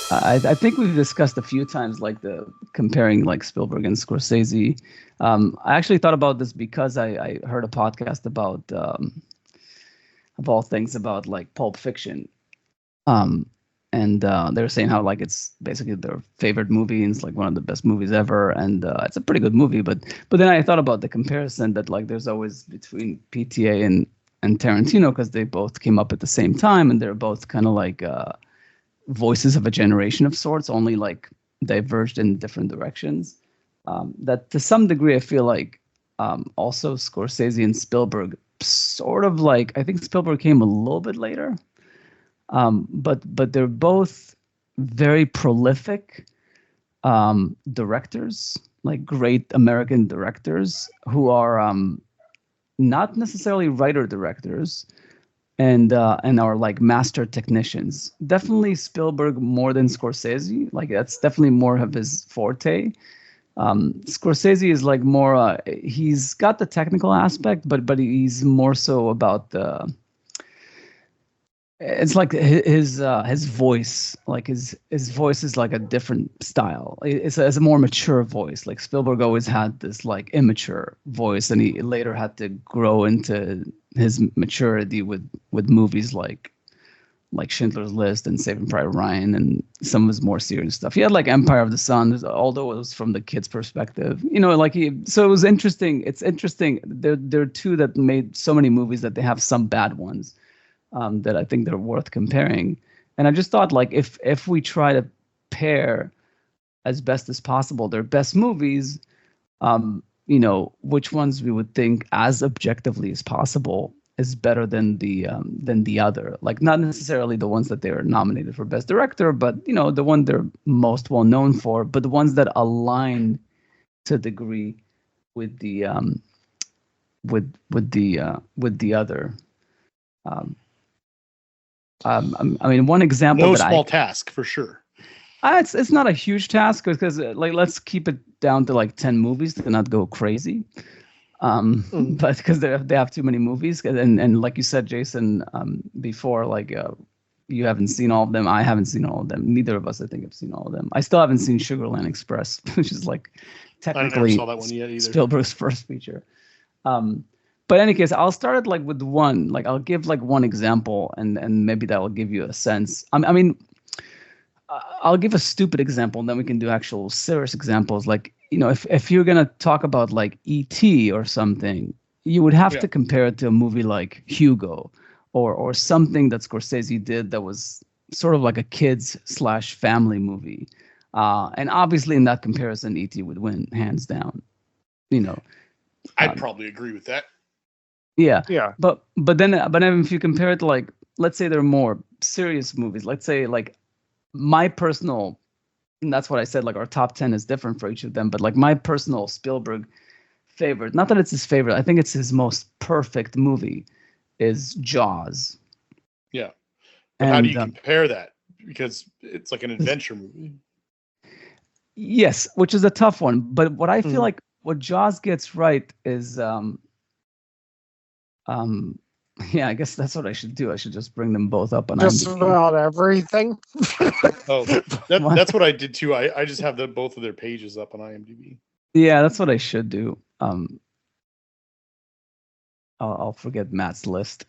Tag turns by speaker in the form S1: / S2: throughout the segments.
S1: I think we've discussed a few times like the comparing like Spielberg and Scorsese. I actually thought about this because I heard a podcast about of all things about like Pulp Fiction. Um, and they were saying how like it's basically their favorite movie and it's like one of the best movies ever, and it's a pretty good movie. But then I thought about the comparison that like there's always between PTA and Tarantino because they both came up at the same time and they're both kind of like voices of a generation of sorts, only like diverged in different directions. That to some degree, I feel like also Scorsese and Spielberg sort of like I think Spielberg came a little bit later, but they're both very prolific directors, like great American directors who are not necessarily writer directors and are like master technicians. Definitely Spielberg more than Scorsese. Like that's definitely more of his forte. Scorsese is like more. He's got the technical aspect, but he's more so about the. It's like his voice, like his voice is like a different style. It's a more mature voice. Like Spielberg always had this like immature voice, and he later had to grow into his maturity with movies like Schindler's List and Saving Private Ryan and some of his more serious stuff. He had like Empire of the Sun, although it was from the kid's perspective. You know, like so it was interesting. It's interesting. There are two that made so many movies that they have some bad ones that I think they're worth comparing. And I just thought, like, if we try to pair as best as possible their best movies, which ones we would think as objectively as possible is better than the other. Like, not necessarily the ones that they are nominated for best director, but the one they're most well known for, but the ones that align to a degree with the with the other. Um, I mean, one example
S2: No
S1: that
S2: small task for sure.
S1: it's not a huge task because like let's keep it down to like 10 movies to not go crazy. But because they have too many movies, and like you said, Jason, before, like you haven't seen all of them. I haven't seen all of them. Neither of us, I think, have seen all of them. I still haven't seen Sugarland Express, which is like
S2: I never
S1: technically
S2: saw that one yet either.
S1: Spielberg's first feature. But in any case, I'll start it like with one. Like I'll give like one example, and maybe that will give you a sense. I mean, I'll give a stupid example, and then we can do actual serious examples. Like if you're gonna talk about like E.T. or something, you would have to compare it to a movie like Hugo, or something that Scorsese did that was sort of like a kids slash family movie. And obviously, in that comparison, E.T. would win hands down. You know.
S2: I'd probably agree with that.
S1: Yeah.
S3: Yeah.
S1: But then if you compare it to like, let's say they're more serious movies, let's say like my personal, and that's what I said, like our top 10 is different for each of them, but like my personal Spielberg favorite, not that it's his favorite, I think it's his most perfect movie, is Jaws.
S2: Yeah. But how do you compare that? Because it's like an adventure movie.
S1: Yes, which is a tough one. But what I feel like what Jaws gets right is yeah, I guess that's what I should do. I should just bring them both up on
S3: just
S1: IMDb.
S3: about everything.
S2: Oh, that's what I did too. I just have both of their pages up on IMDb.
S1: Yeah, that's what I should do. I'll forget Matt's list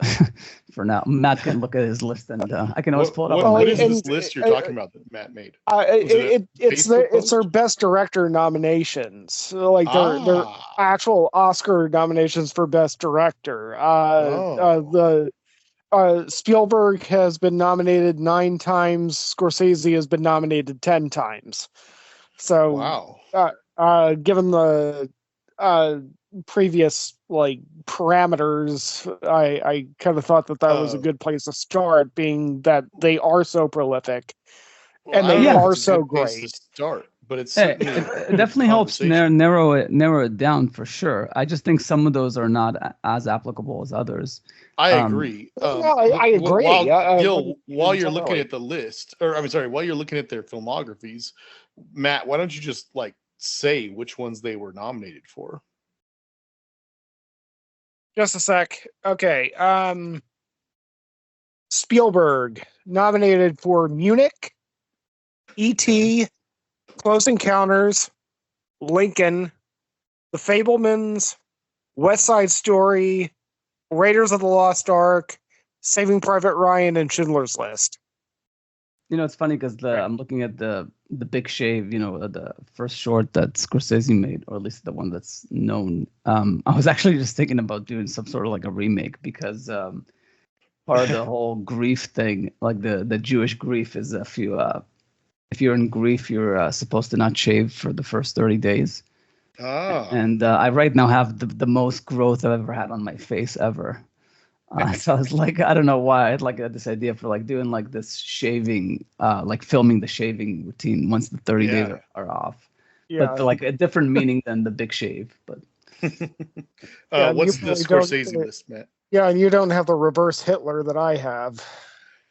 S1: for now. Matt can look at his list, and I can always pull it up.
S2: What is this list you're talking about that Matt made?
S3: It's their best director nominations, like their actual Oscar nominations for best director. Spielberg has been nominated 9 times. Scorsese has been nominated 10 times. So,
S2: wow.
S3: Given the previous like parameters, I kind of thought that was a good place to start, being that they are so prolific and they are so great.
S2: To start, but it
S1: definitely helps narrow it down for sure. I just think some of those are not as applicable as others.
S2: I agree.
S3: I agree.
S2: While you're looking at the list, or I'm sorry, while you're looking at their filmographies, Matt, why don't you just like say which ones they were nominated for?
S3: Just a sec. Okay. Spielberg nominated for Munich, E.T., Close Encounters, Lincoln, The Fablemans, West Side Story, Raiders of the Lost Ark, Saving Private Ryan, and Schindler's List.
S1: It's funny because I'm looking at the Big Shave, the first short that Scorsese made, or at least the one that's known. I was actually just thinking about doing some sort of like a remake because part of the whole grief thing, like the Jewish grief, is if you're in grief, you're supposed to not shave for the first 30 days.
S2: Ah.
S1: And I right now have the most growth I've ever had on my face ever. So I was like, I don't know why I had like this idea for like doing like this shaving, like filming the shaving routine once the 30 days are off.
S3: Yeah.
S1: But like a different meaning than the Big Shave. But
S2: what's the Scorsese list, Matt?
S3: Yeah, and you don't have the reverse Hitler that I have.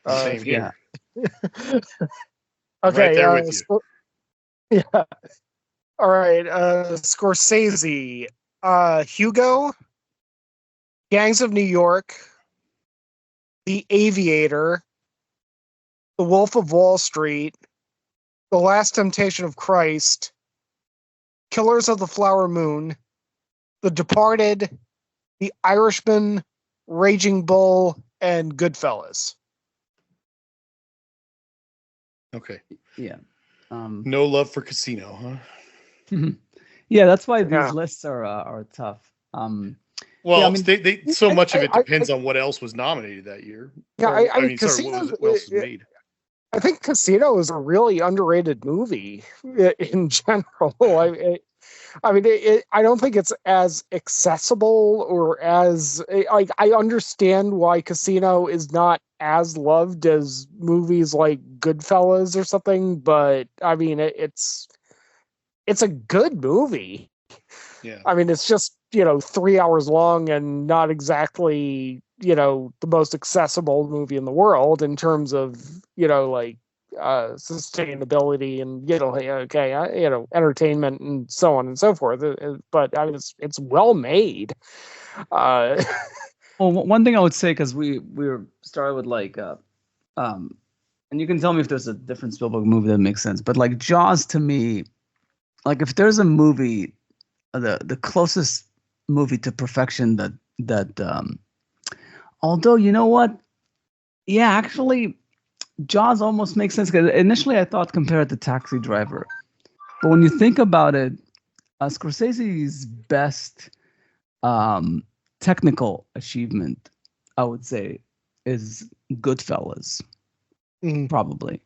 S2: Same here.
S3: Okay.
S2: Right there with you.
S3: Yeah. All right. Scorsese. Hugo. Gangs of New York. The Aviator. The Wolf of Wall Street. The Last Temptation of Christ. Killers of the Flower Moon. The Departed. The Irishman. Raging Bull, and Goodfellas.
S2: Okay.
S1: Yeah.
S2: No love for Casino, huh?
S1: Yeah, that's why these lists are tough.
S2: Well, yeah, I mean, they so much of it depends on what else was nominated that year.
S3: Yeah,
S2: I mean, sorry, what else was made?
S3: I think Casino is a really underrated movie in general. I mean, I don't think it's as accessible or as like I understand why Casino is not as loved as movies like Goodfellas or something, but I mean, it's a good movie.
S2: Yeah.
S3: I mean, it's just 3 hours long and not exactly the most accessible movie in the world in terms of like sustainability and entertainment and so on and so forth. But I mean, it's well made.
S1: Well, one thing I would say, because we were started with like and you can tell me if there's a different Spielberg movie that makes sense, but like Jaws to me, like if there's a movie, the closest movie to perfection that although you know what, yeah, actually Jaws almost makes sense, because initially I thought compare it to Taxi Driver, but when you think about it, Scorsese's best technical achievement, I would say, is Goodfellas, probably.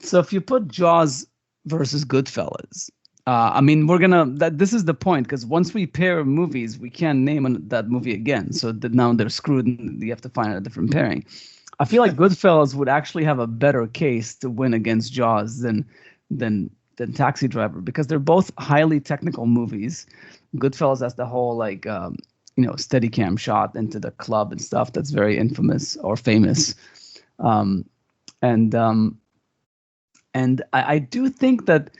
S1: So if you put Jaws versus Goodfellas, I mean, this is the point, because once we pair movies, we can't name that movie again. So now they're screwed and you have to find a different pairing. I feel like Goodfellas would actually have a better case to win against Jaws than Taxi Driver, because they're both highly technical movies. Goodfellas has the whole like Steadicam shot into the club and stuff that's very infamous or famous, and I do think that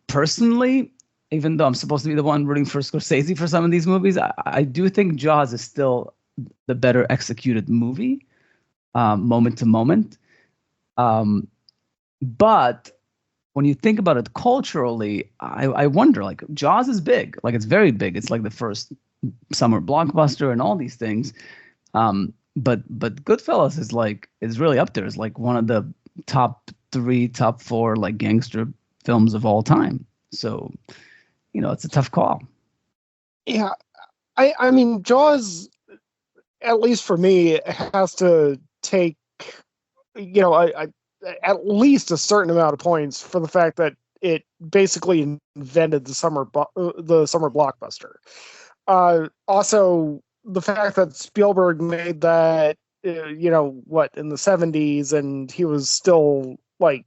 S1: personally, even though I'm supposed to be the one rooting for Scorsese for some of these movies, I do think Jaws is still the better executed movie, moment to moment. But when you think about it culturally, I wonder, like, Jaws is big, like it's very big. It's like the first summer blockbuster and all these things. But Goodfellas is really up there. It's like one of the top 3, top 4 like gangster films of all time. So, it's a tough call.
S3: Yeah, I mean, Jaws, at least for me, has to take at least a certain amount of points for the fact that it basically invented the summer blockbuster. Also, the fact that Spielberg made that, in the 70s, and he was still like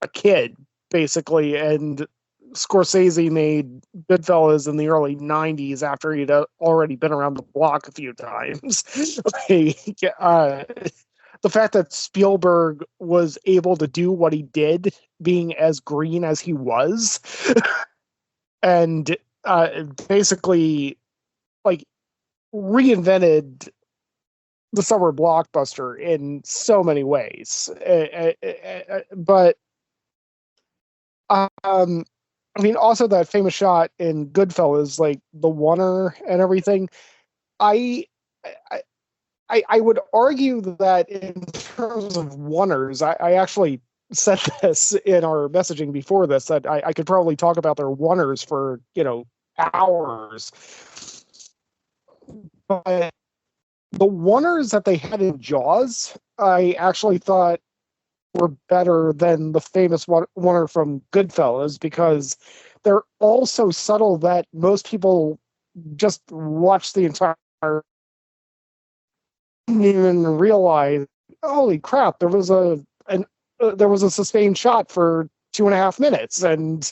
S3: a kid, basically, and Scorsese made Goodfellas in the early 90s after he'd already been around the block a few times. The fact that Spielberg was able to do what he did, being as green as he was, and basically like reinvented the summer blockbuster in so many ways. But I mean, also that famous shot in Goodfellas, like the oneer and everything. I would argue that in terms of oneers, I actually said this in our messaging before this, that I could probably talk about their oneers for, hours. But the oneers that they had in Jaws, I actually thought were better than the famous oneer from Goodfellas, because they're all so subtle that most people just watch the entire, didn't even realize, holy crap, there was a sustained shot for 2.5 minutes, and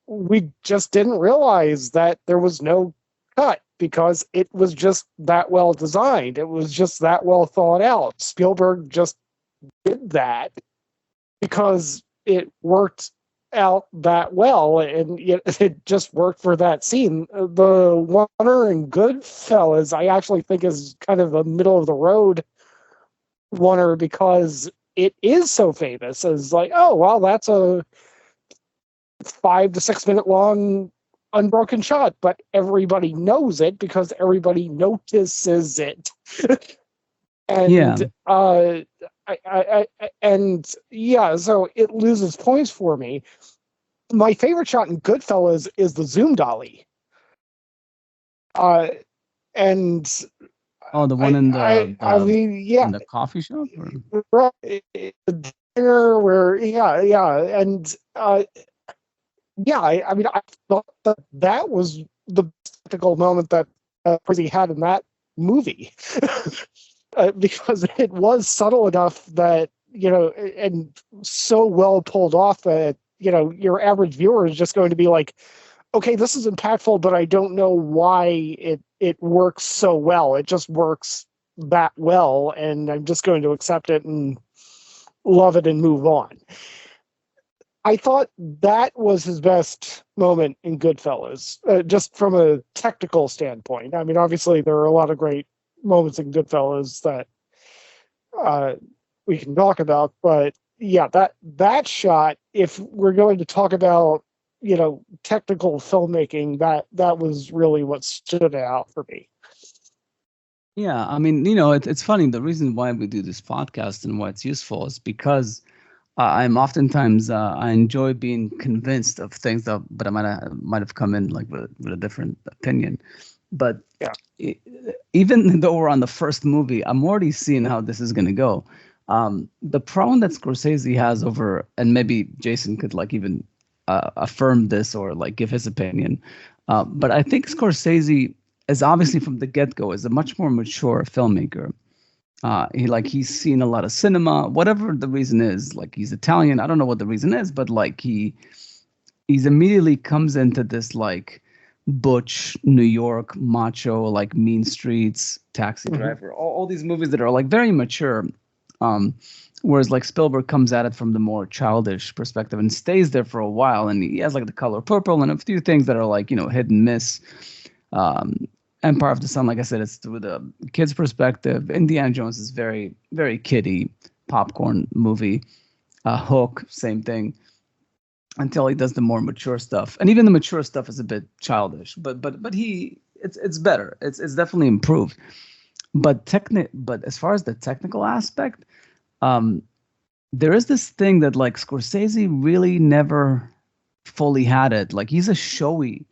S3: we just didn't realize that there was no cut because it was just that well designed. It was just that well thought out. Spielberg just did that because it worked out that well, and it just worked for that scene. The oneer in Goodfellas, I actually think, is kind of a middle of the road oneer because it is so famous as like, oh, well, that's a 5 to 6 minute long unbroken shot, but everybody knows it because everybody notices it. And so it loses points for me. My favorite shot in Goodfellas is the zoom dolly. And
S1: the one in the
S3: in
S1: the coffee shop,
S3: right, the dinner where and I mean, I thought that was the technical moment that Scorsese had in that movie. Because it was subtle enough that, and so well pulled off that, your average viewer is just going to be like, okay, this is impactful, but I don't know why it works so well. It just works that well, and I'm just going to accept it and love it and move on. I thought that was his best moment in Goodfellas, just from a technical standpoint. I mean, obviously, there are a lot of great moments in Goodfellas that we can talk about, but yeah, that shot, if we're going to talk about, technical filmmaking, that was really what stood out for me.
S1: Yeah, I mean, it's funny. The reason why we do this podcast and why it's useful is because I'm oftentimes I enjoy being convinced of things but I might have come in like with a different opinion. But yeah, even though we're on the first movie, I'm already seeing how this is going to go. The problem that Scorsese has over, and maybe Jason could like even affirm this or like give his opinion, but I think Scorsese is obviously from the get-go is a much more mature filmmaker. He's seen a lot of cinema, whatever the reason is. Like, he's Italian. I don't know what the reason is, but like he's immediately comes into this like butch New York macho, like Mean Streets, Taxi Driver, all these movies that are like very mature. Whereas like Spielberg comes at it from the more childish perspective and stays there for a while, and he has like The Color Purple and a few things that are like, hit and miss. Empire of the Sun, like I said, it's through the kids' perspective. Indiana Jones is very, very kiddie popcorn movie. Hook, same thing. Until he does the more mature stuff, and even the mature stuff is a bit childish. But it's better. It's definitely improved. But as far as the technical aspect, there is this thing that like Scorsese really never fully had it. Like, he's a showy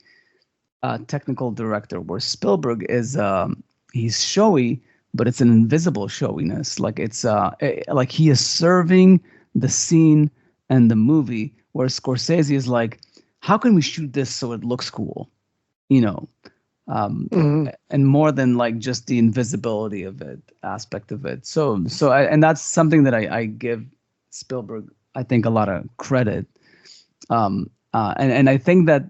S1: technical director, where Spielberg is he's showy, but it's an invisible showiness. Like, it's like he is serving the scene and the movie, where Scorsese is like, how can we shoot this so it looks cool, and more than like just the invisibility of it aspect of it. And that's something that I give Spielberg, I think, a lot of credit. And I think that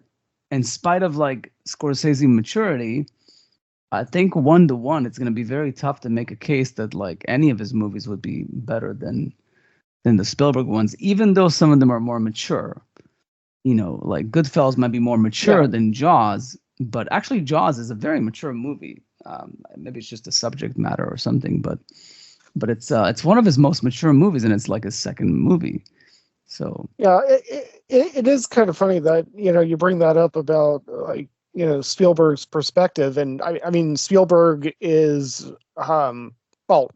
S1: in spite of like Scorsese maturity, I think 1-to-1, it's going to be very tough to make a case that like any of his movies would be better than the Spielberg ones, even though some of them are more mature. Like Goodfellas might be more mature than Jaws, but actually Jaws is a very mature movie. Maybe it's just a subject matter or something, but it's one of his most mature movies, and it's like his second movie. So
S3: yeah, it is kind of funny that, you bring that up about, like, Spielberg's perspective. And I mean, Spielberg is, well,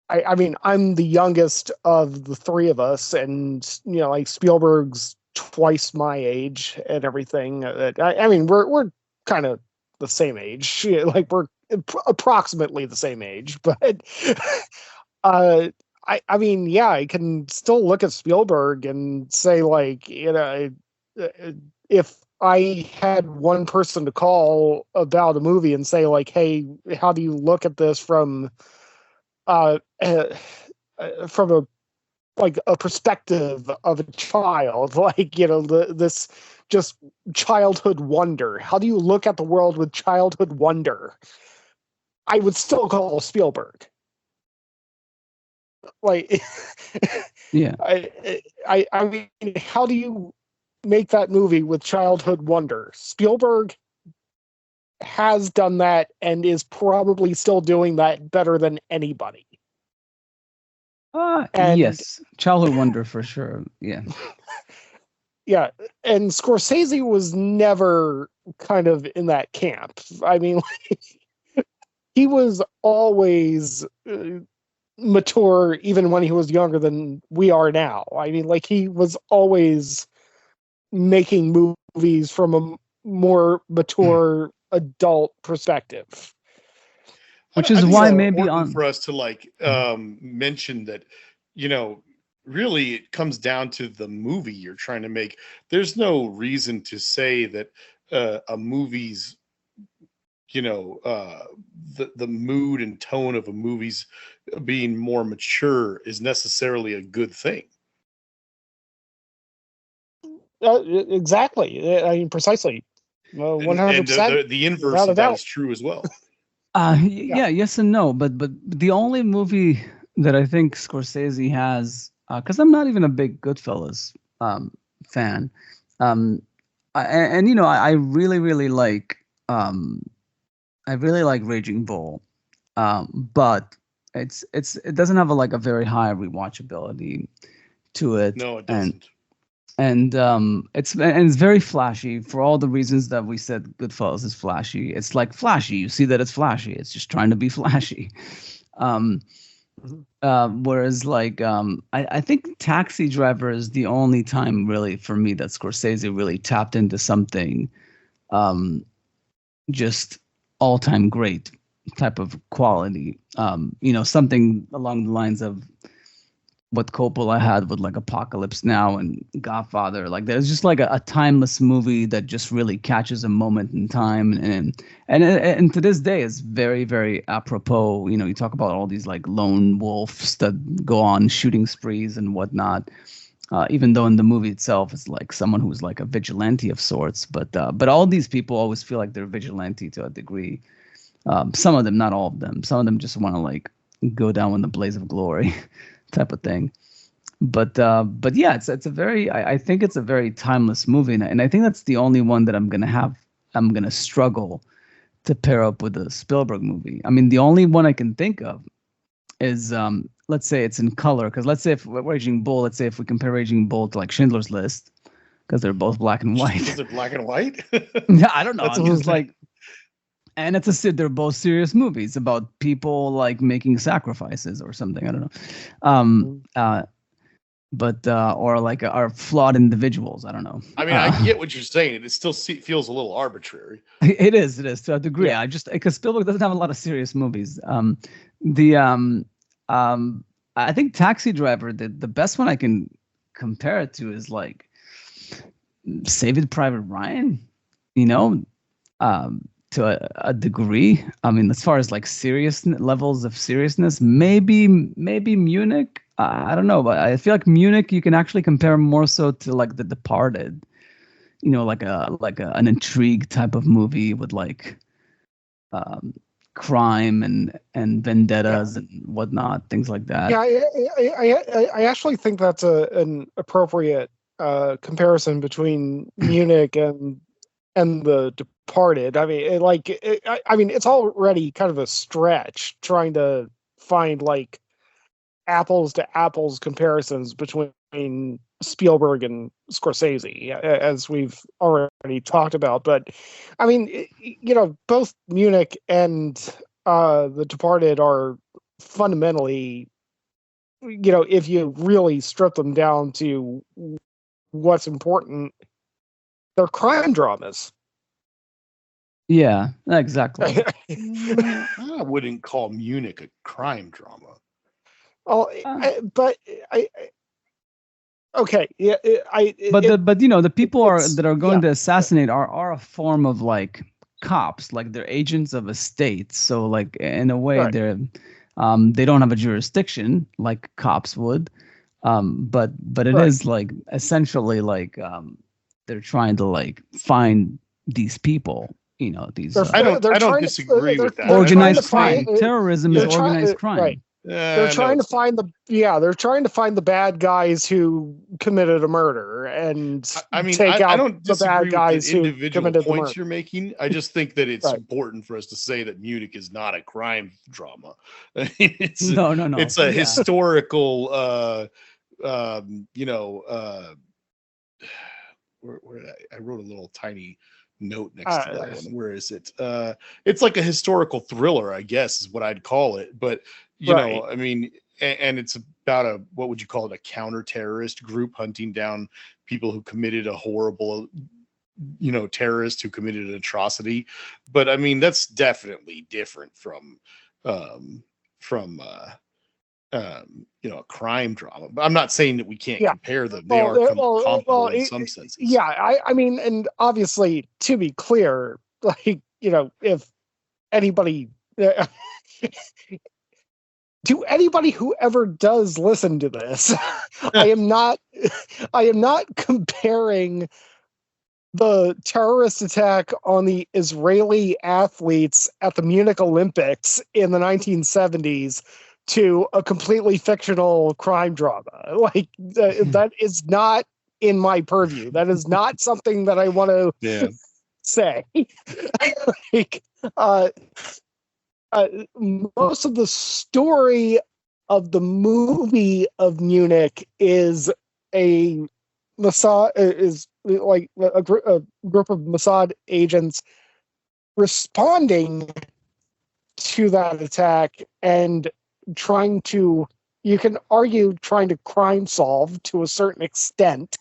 S3: I mean, I'm the youngest of the three of us, and, like, Spielberg's twice my age and everything. I mean, we're kind of the same age. Like, we're approximately the same age, but I mean, yeah, I can still look at Spielberg and say, like, if I had one person to call about a movie and say, like, hey, how do you look at this from a perspective of a child, like, this just childhood wonder. How do you look at the world with childhood wonder? I would still call Spielberg. Like,
S1: Yeah.
S3: I mean, how do you make that movie with childhood wonder? Spielberg has done that and is probably still doing that better than anybody.
S1: Yes, childhood wonder for sure. Yeah.
S3: Yeah, and Scorsese was never kind of in that camp. I mean, he was always mature, even when he was younger than we are now. I mean, like, he was always making movies from a more mature adult perspective.
S1: Which is why maybe
S2: for us to, like, mention that, really it comes down to the movie you're trying to make. There's no reason to say that a movie's, the mood and tone of a movie's being more mature is necessarily a good thing.
S3: Exactly. I mean, precisely. 100%.
S2: And the inverse of that is true as well.
S1: Yeah, yes and no, but the only movie that I think Scorsese has, because I'm not even a big Goodfellas fan, I really like Raging Bull, but it doesn't have a very high rewatchability to it.
S2: No, it doesn't.
S1: And it's very flashy for all the reasons that we said Goodfellas is flashy. It's like flashy. You see that it's flashy. It's just trying to be flashy. Whereas, like, I think Taxi Driver is the only time really for me that Scorsese really tapped into something just all-time great type of quality. Something along the lines of what Coppola had with, like, Apocalypse Now and Godfather. Like, there's just like a timeless movie that just really catches a moment in time, and to this day is very, very apropos. You talk about all these, like, lone wolves that go on shooting sprees and whatnot. Even though in the movie itself it's like someone who's like a vigilante of sorts, but all these people always feel like they're vigilante to a degree. Some of them, not all of them. Some of them just want to, like, go down in the blaze of glory. Type of thing, but yeah, it's a very, I think it's a very timeless movie, and I think that's the only one that I'm gonna struggle to pair up with a Spielberg movie. I mean, the only one I can think of is let's say it's in color, because let's say if Raging Bull, let's say if we compare Raging Bull to, like, Schindler's List, because they're both black and white.
S2: Is it black and white?
S1: Yeah, I don't know. I'm just like. And they're both serious movies about people, like, making sacrifices or something. I don't know. But or like are flawed individuals. I don't know.
S2: I mean, I get what you're saying. It still feels a little arbitrary.
S1: It is to a degree. Yeah. I just, because Spielberg doesn't have a lot of serious movies. I think Taxi Driver, the best one I can compare it to is, like, Saving Private Ryan. To a degree. I mean, as far as, like, serious levels of seriousness, maybe Munich. I don't know, but I feel like Munich you can actually compare more so to, like, The Departed. Like an intrigue type of movie with, like, crime and vendettas and whatnot, things like that.
S3: Yeah, I actually think that's an appropriate comparison between Munich and The Departed. I mean, I mean, it's already kind of a stretch trying to find, like, apples to apples comparisons between Spielberg and Scorsese, as we've already talked about. But I mean, both Munich and The Departed are fundamentally, if you really strip them down to what's important, they're crime dramas.
S1: Yeah, exactly.
S2: I wouldn't call Munich a crime drama.
S3: Okay, yeah,
S1: but the people that are going to assassinate are a form of like cops, like they're agents of a state. So like in a way they're they don't have a jurisdiction like cops would, but it is like essentially like they're trying to like find these people. These.
S2: I don't disagree with that.
S1: Organized crime, terrorism is organized crime.
S3: Right. They're trying to find the bad guys who committed a murder and take out the bad guys who committed the murder.
S2: You're making. I just think that it's important for us to say that Munich is not a crime drama.
S1: No.
S2: It's a historical. Where I wrote a little tiny note next to that one. Where is it? It's like a historical thriller, I guess, is what I'd call it. But you know, I mean, and it's about what would you call it? A counter-terrorist group hunting down people who committed a horrible, terrorist who committed an atrocity. But I mean, that's definitely different from a crime drama. But I'm not saying that we can't compare them. They are comparable in some senses.
S3: Yeah, I mean, and obviously, to be clear, like, if anybody, to anybody who ever does listen to this, I am not comparing the terrorist attack on the Israeli athletes at the Munich Olympics in the 1970s to a completely fictional crime drama. Like that is not in my purview. That is not something that I want to say. Like, most of the story of the movie of Munich is a Mossad, is like a group of Mossad agents responding to that attack and trying to crime solve to a certain extent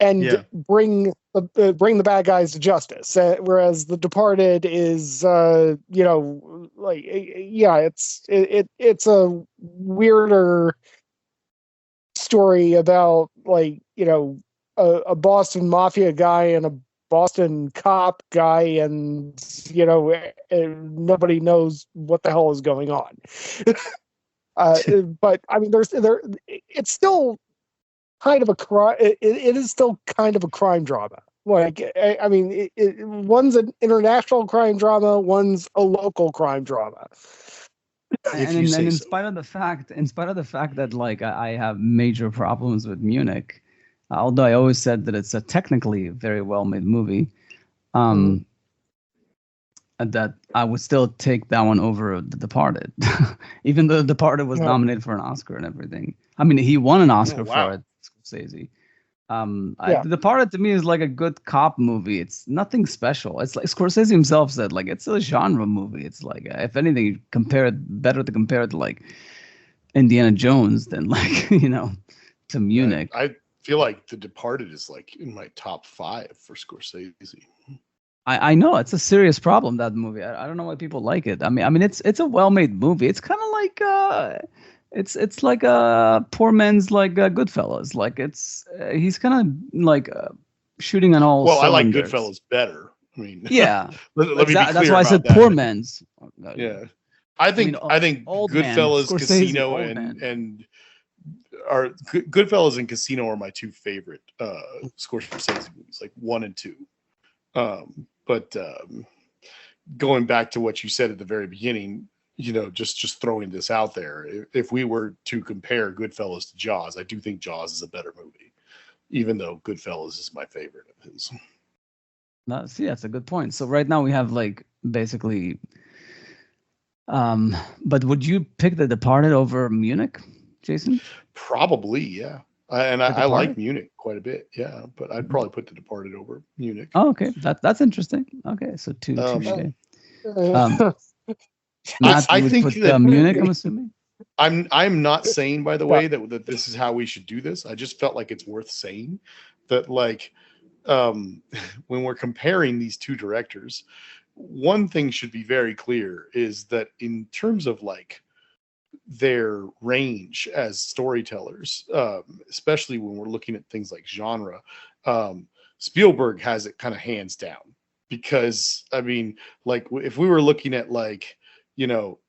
S3: and bring the bad guys to justice. Whereas The Departed is, it's a weirder story about a Boston mafia guy and a Boston cop guy, and nobody knows what the hell is going on. But I mean, it's still kind of a crime. It is still kind of a crime drama. Like, I mean, one's an international crime drama, one's a local crime drama.
S1: And in spite of the fact that like I have major problems with Munich, although I always said that it's a technically very well made movie, that I would still take that one over The Departed, even though The Departed was nominated for an Oscar and everything. I mean, he won an Oscar for it, Scorsese. The Departed to me is like a good cop movie. It's nothing special. It's like Scorsese himself said, like it's a genre movie. It's like if anything, better to compare it to like Indiana Jones than like to Munich.
S2: I feel like The Departed is like in my top 5 for Scorsese.
S1: I know it's a serious problem, that movie. I don't know why people like it. I mean it's a well-made movie. It's kind of like it's like a poor man's like Goodfellas. Like he's kind of like shooting on all.
S2: Well, cylinders.
S1: I
S2: like Goodfellas better. I mean,
S1: yeah.
S2: let me be clear
S1: that's why I said
S2: that.
S1: Poor Man's.
S2: Yeah, I think Goodfellas, Casino, and Goodfellas and Casino are my 2 favorite Scorsese movies, like 1 and 2. But going back to what you said at the very beginning, just throwing this out there, if we were to compare Goodfellas to Jaws, I do think Jaws is a better movie, even though Goodfellas is my favorite of his.
S1: See, that's a good point. So right now we have like basically, but would you pick The Departed over Munich, Jason?
S2: Probably, yeah. I like Munich quite a bit. Yeah, but I'd probably put The Departed over Munich.
S1: Oh, okay, that's interesting. Okay, so touche. Matt,
S2: I
S1: would
S2: think
S1: put
S2: that
S1: Munich, I'm assuming.
S2: I'm not saying, by the way, that this is how we should do this. I just felt like it's worth saying that, like, when we're comparing these two directors, one thing should be very clear is that in terms of like their range as storytellers, especially when we're looking at things like genre, Spielberg has it kind of hands down. Because I mean, like, if we were looking at, like,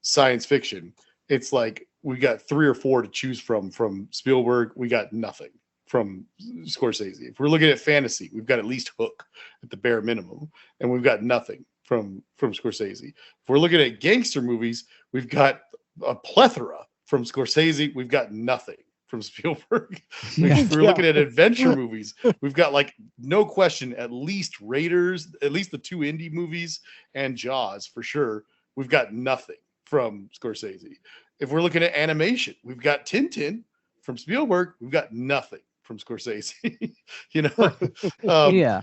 S2: science fiction, it's like we got 3 or 4 to choose from Spielberg. We got nothing from Scorsese. If we're looking at fantasy, we've got at least Hook at the bare minimum, and we've got nothing from Scorsese. If we're looking at gangster movies, we've got a plethora from Scorsese. We've got nothing from Spielberg. If we're looking at adventure movies, we've got, like, no question, at least Raiders, at least the 2 indie movies, and Jaws for sure. We've got nothing from Scorsese. If we're looking at animation, we've got Tintin from Spielberg. We've got nothing from Scorsese.
S1: Yeah.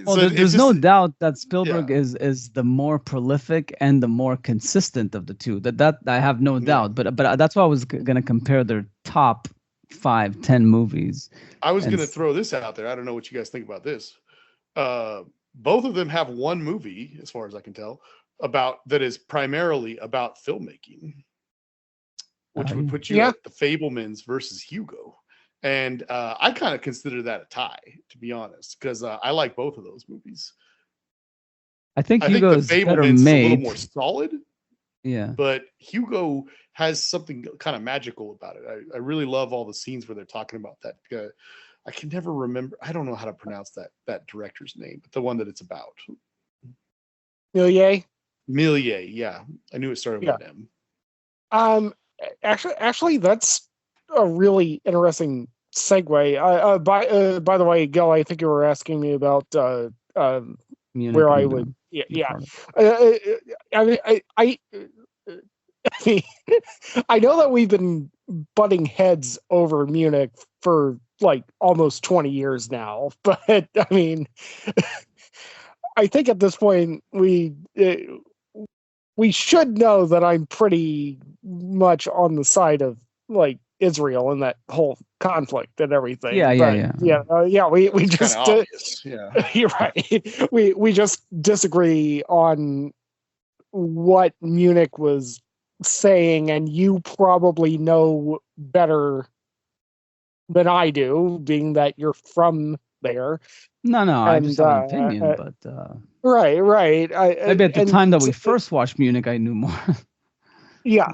S1: Well, so there's no doubt that Spielberg is the more prolific and the more consistent of the two. That I have no doubt. But that's why I was going to compare their top 5, 10 movies.
S2: I was going to throw this out there. I don't know what you guys think about this. Both of them have one movie, as far as I can tell, that is primarily about filmmaking, which would put you at The Fabelmans versus Hugo. And I kind of consider that a tie, to be honest, because I like both of those movies.
S1: I think Hugo is better made.
S2: Is a little more solid.
S1: Yeah.
S2: But Hugo has something kind of magical about it. I really love all the scenes where they're talking about that. I can never remember. I don't know how to pronounce that director's name, but the one that it's about.
S3: Milier,
S2: yeah. I knew it started with an M.
S3: Actually, that's a really interesting segue. By the way, Gil, I think you were asking me about
S1: Munich
S3: where I would. Yeah. I mean, I know that we've been butting heads over Munich for like almost 20 years now, but I mean, I think at this point we should know that I'm pretty much on the side of, like, Israel and that whole conflict and everything. We just you're right. We just disagree on what Munich was saying, and you probably know better than I do, being that you're from there.
S1: No, I just have an opinion, but
S3: right.
S1: Maybe at the time that we first watched Munich, I knew more.
S3: Yeah.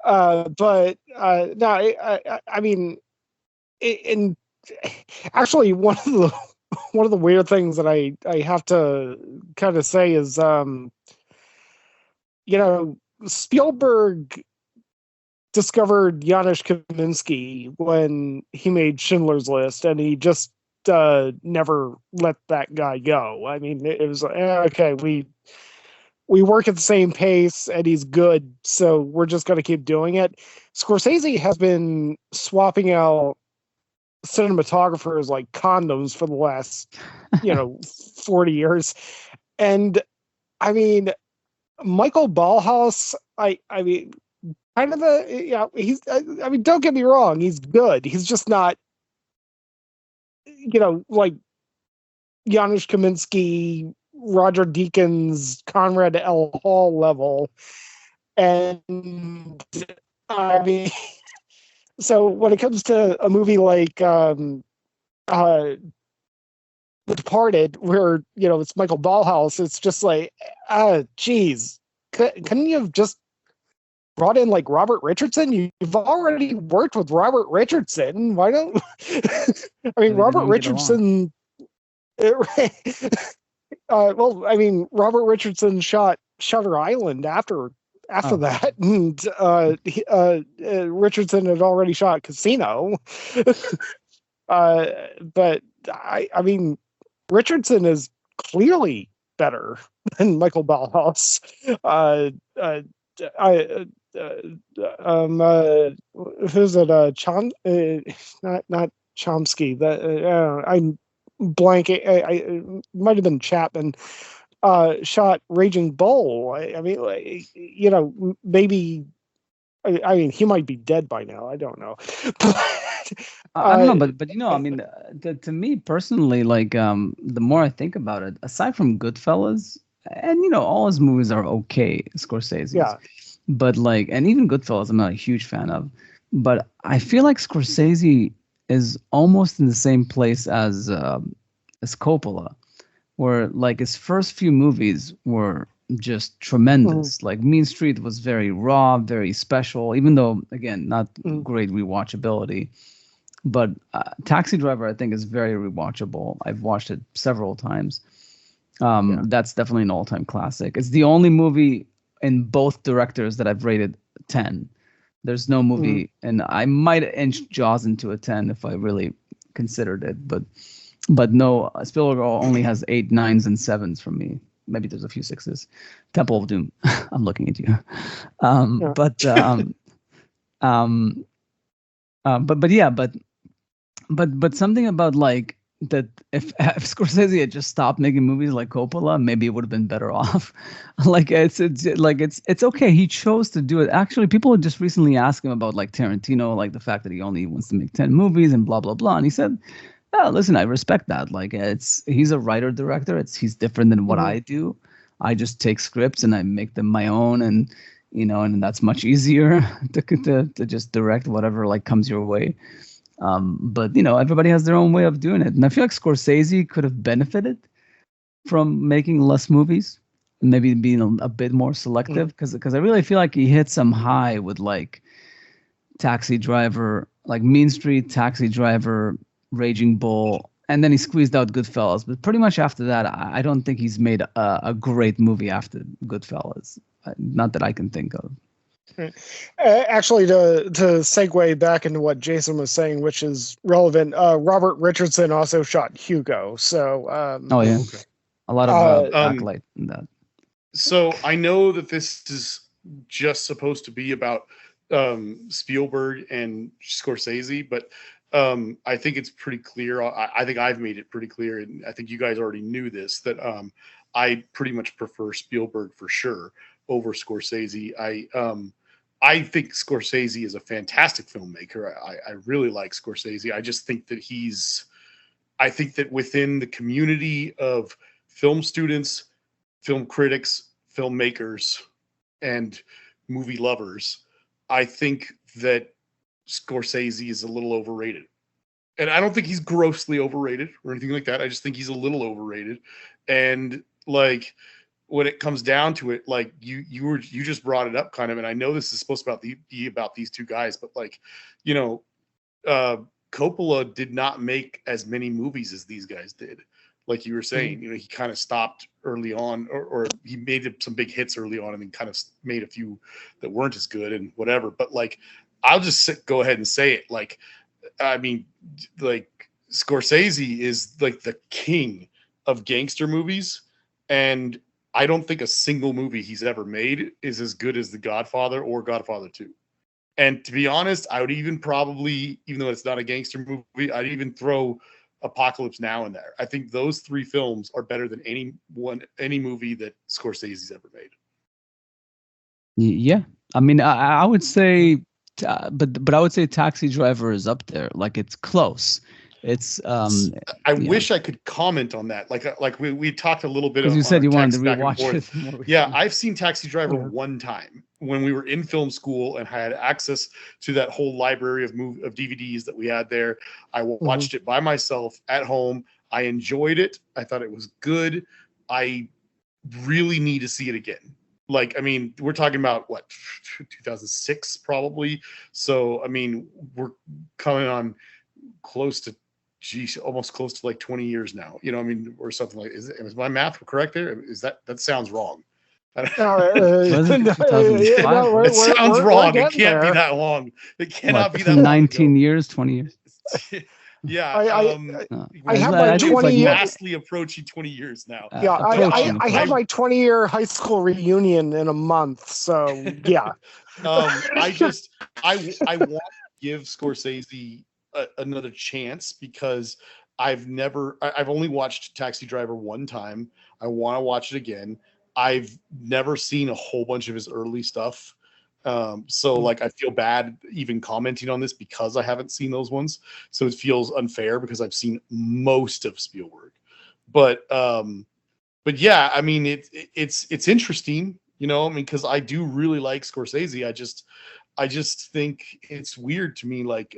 S3: But no, I mean, and actually one of the weird things that I have to kind of say is, Spielberg discovered Janusz Kaminski when he made Schindler's List, and he just never let that guy go. I mean, it was like, okay, we work at the same pace and he's good, so we're just going to keep doing it. Scorsese has been swapping out cinematographers like condoms for the last 40 years. And I mean, Michael Ballhaus, I mean, kind of he's, I mean, don't get me wrong, he's good. He's just not, like Janusz Kaminski, Roger Deakins, Conrad L. Hall level. And I mean, so when it comes to a movie like The Departed, where, it's Michael Ballhaus, it's just like, geez, couldn't you have just brought in, like, Robert Richardson? You've already worked with Robert Richardson. Why don't I mean, Robert Richardson well, I mean, Robert Richardson shot Shutter Island after that, and Richardson had already shot Casino. But I mean, Richardson is clearly better than Michael Ballhaus. Who's it? Chan? Not Chomsky. I'm blanking. I might have been Chapman. Shot Raging Bull. I mean, maybe. I mean, he might be dead by now. I don't know.
S1: I don't know, but I mean, to me personally, like the more I think about it, aside from Goodfellas, and all his movies are okay, Scorsese's.
S3: Yeah.
S1: But like, and even Goodfellas, I'm not a huge fan of. But I feel like Scorsese is almost in the same place as Coppola, where like his first few movies were just tremendous. Like Mean Street was very raw, very special, even though again not great rewatchability. But Taxi Driver I think is very rewatchable. I've watched it several times. That's definitely an all-time classic. It's the only movie in both directors that I've rated 10. There's no movie, and I might inch Jaws into a 10 if I really considered it, but no, Spielberg only has 8, 9s, and 7s from me. Maybe there's a few 6s. Temple of Doom. I'm looking at you. But something about like that. If Scorsese had just stopped making movies like Coppola, maybe it would have been better off. Like it's okay. He chose to do it. Actually, people just recently asked him about like Tarantino, like the fact that he only wants to make 10 movies and blah blah blah, and he said, "Oh, listen, I respect that. Like he's a writer director. He's different than what I do. I just take scripts and I make them my own, and and that's much easier to just direct whatever like comes your way." But everybody has their own way of doing it, and I feel like Scorsese could have benefited from making less movies, maybe being a bit more selective, because I really feel like he hit some high with like Taxi Driver, like Mean Street, Taxi Driver, Raging Bull, and then he squeezed out Goodfellas. But pretty much after that, I don't think he's made a great movie after Goodfellas, not that I can think of.
S3: Actually, to segue back into what Jason was saying, which is relevant, Robert Richardson also shot Hugo. So,
S1: okay. A lot of backlight in that.
S2: So I know that this is just supposed to be about Spielberg and Scorsese, but I think it's pretty clear. I think I've made it pretty clear, and I think you guys already knew this, that I pretty much prefer Spielberg for sure over Scorsese. I think Scorsese is a fantastic filmmaker. I really like Scorsese. I just think that I think that within the community of film students, film critics, filmmakers, and movie lovers, I think that Scorsese is a little overrated. And I don't think he's grossly overrated or anything like that. I just think he's a little overrated. And like, when it comes down to it, like you just brought it up kind of, and I know this is supposed to be about these two guys, but like, Coppola did not make as many movies as these guys did. Like you were saying, he kind of stopped early on, or he made some big hits early on and then kind of made a few that weren't as good and whatever. But like, I'll just go ahead and say it. Like, I mean, like Scorsese is like the king of gangster movies, and I don't think a single movie he's ever made is as good as The Godfather or Godfather 2. And to be honest, I would even probably, even though it's not a gangster movie, I'd even throw Apocalypse Now in there. I think those 3 films are better than any movie that Scorsese's ever made.
S1: Yeah, I mean, I would say, but I would say Taxi Driver is up there. Like it's close. It's
S2: I wish I could comment on that. Like we talked a little bit.
S1: Because you said you wanted to rewatch it.
S2: Yeah, I've seen Taxi Driver one time when we were in film school and had access to that whole library of DVDs that we had there. I watched it by myself at home. I enjoyed it. I thought it was good. I really need to see it again. Like, I mean, we're talking about what, 2006 probably. So, I mean, we're coming on close to, almost close to like 20 years now, I mean, or something like, is my math correct there? Is that sounds wrong?
S3: It
S2: sounds wrong. It can't be that long. It cannot be that long.
S1: 19 years, 20 years.
S2: Yeah.
S3: I have my 20 years.
S2: Fastly approaching 20 years now.
S3: Yeah. I have my 20-year high school reunion in a month. So yeah.
S2: I want to give Scorsese another chance because I've only watched Taxi Driver one time. I want to watch it again. I've never seen a whole bunch of his early stuff. So like I feel bad even commenting on this because I haven't seen those ones. So it feels unfair because I've seen most of Spielberg. But yeah, I mean it's interesting, you know, I mean, because I do really like Scorsese. I just think it's weird to me, like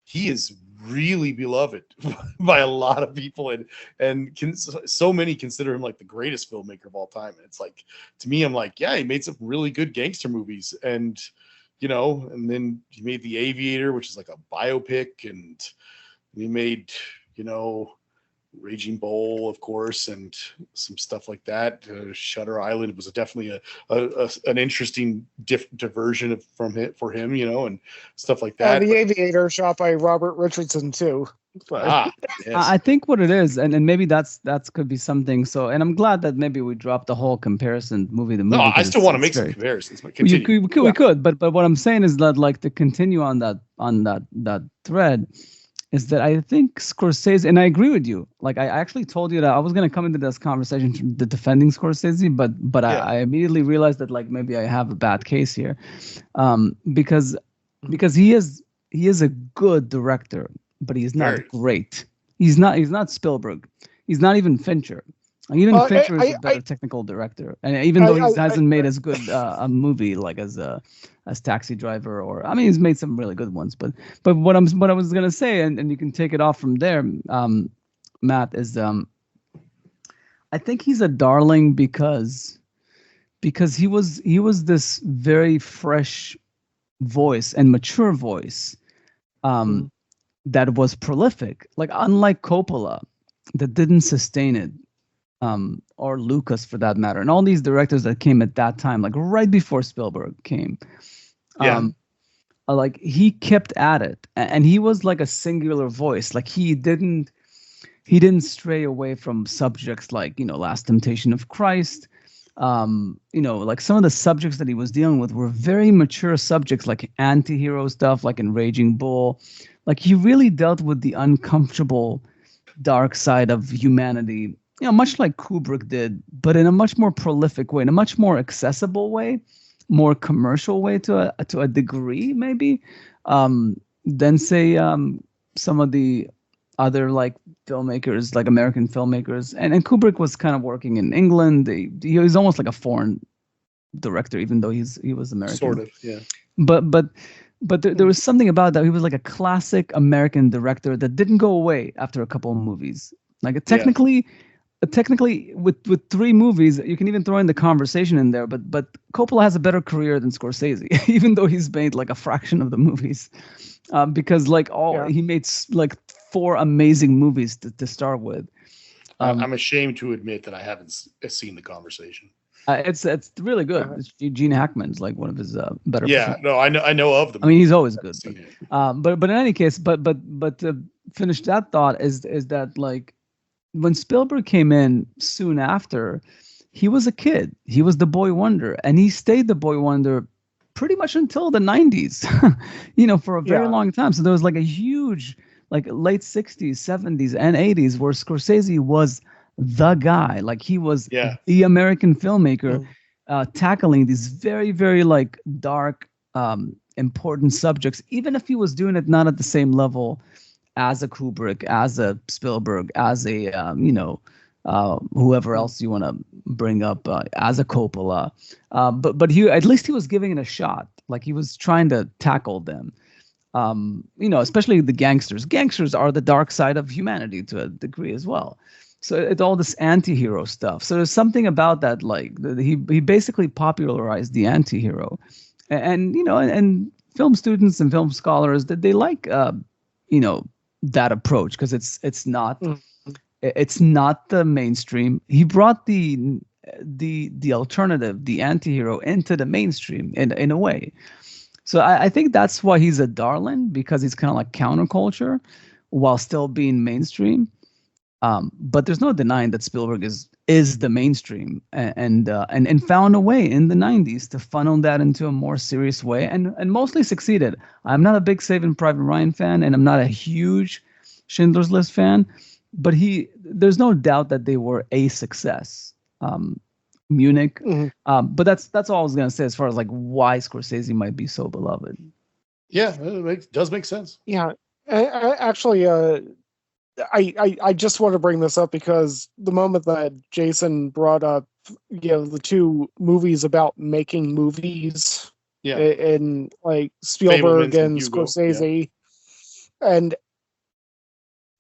S2: he is really beloved by a lot of people, and so many consider him like the greatest filmmaker of all time. And it's like, to me, I'm like, yeah, he made some really good gangster movies, and you know, and then he made The Aviator, which is like a biopic, and he made, you know, Raging Bull, of course, and some stuff like that. Shutter Island was definitely an interesting diversion for him, you know, and stuff like that.
S3: The Aviator, shot by Robert Richardson too.
S1: Yes. I think what it is, and maybe that's could be something. So, and I'm glad that maybe we dropped the whole comparison movie to movie.
S2: No, I still want to make some comparisons.
S1: We could, but what I'm saying is that, like, to continue on that thread, is that I think Scorsese, and I agree with you. Like, I actually told you that I was going to come into this conversation defending Scorsese, but yeah. I immediately realized that, like, maybe I have a bad case here, because he is a good director, but he's not great. He's not Spielberg. He's not even Fincher. Even Fincher is a better technical director, and even though he hasn't made as good a movie like as Taxi Driver, or I mean, he's made some really good ones. But what I was gonna say, and you can take it off from there, Matt, is I think he's a darling because he was this very fresh voice and mature voice, that was prolific, like unlike Coppola, that didn't sustain it. Or Lucas, for that matter, and all these directors that came at that time, like right before Spielberg came, like he kept at it, and he was like a singular voice. Like he didn't stray away from subjects like, you know, Last Temptation of Christ. You know, like some of the subjects that he was dealing with were very mature subjects, like anti-hero stuff, like in Raging Bull. Like he really dealt with the uncomfortable, dark side of humanity. You know, much like Kubrick did, but in a much more prolific way, in a much more accessible way, more commercial way to a degree, maybe, than say some of the other like filmmakers, like American filmmakers. And Kubrick was kind of working in England. He was almost like a foreign director, even though he was American.
S2: Sort of, yeah.
S1: But there was something about that. He was like a classic American director that didn't go away after a couple of movies. Like technically with 3 movies, you can even throw in the conversation in there, but Coppola has a better career than Scorsese, even though he's made like a fraction of the movies, because like he made like 4 amazing movies to start with.
S2: I'm ashamed to admit that I haven't seen the conversation.
S1: It's really good. Gene Hackman's like one of his better.
S2: Yeah, no, I know of them.
S1: I mean, he's always good. But in any case, but to finish that thought is that, like, when Spielberg came in soon after, he was a kid. He was the boy wonder, and he stayed the boy wonder pretty much until the 90s, you know, for a very long time. So there was like a huge, like late 60s, 70s, and 80s where Scorsese was the guy. Like he was the American filmmaker, tackling these very, very like dark, important subjects, even if he was doing it not at the same level as a Kubrick, as a Spielberg, as a whoever else you want to bring up, as a Coppola, but he, at least he was giving it a shot. Like he was trying to tackle them, you know, especially the gangsters. Gangsters are the dark side of humanity to a degree as well. So it's all this anti-hero stuff. So there's something about that, like he basically popularized the anti-hero, and you know, and film students and film scholars, that they like you know, that approach, because it's not the mainstream. He brought the alternative, the anti-hero, into the mainstream in a way. So I think that's why he's a darling, because he's kind of like counterculture while still being mainstream. But there's no denying that Spielberg is is the mainstream, and found a way in the 90s to funnel that into a more serious way, and mostly succeeded. I'm not a big Saving Private Ryan fan, and I'm not a huge Schindler's List fan, but there's no doubt that they were a success. Munich, but that's all I was gonna say as far as like why Scorsese might be so beloved.
S2: Yeah, it does make sense.
S3: Yeah, actually, I just want to bring this up because the moment that Jason brought up, the two movies about making movies, in like Spielberg and Scorsese, and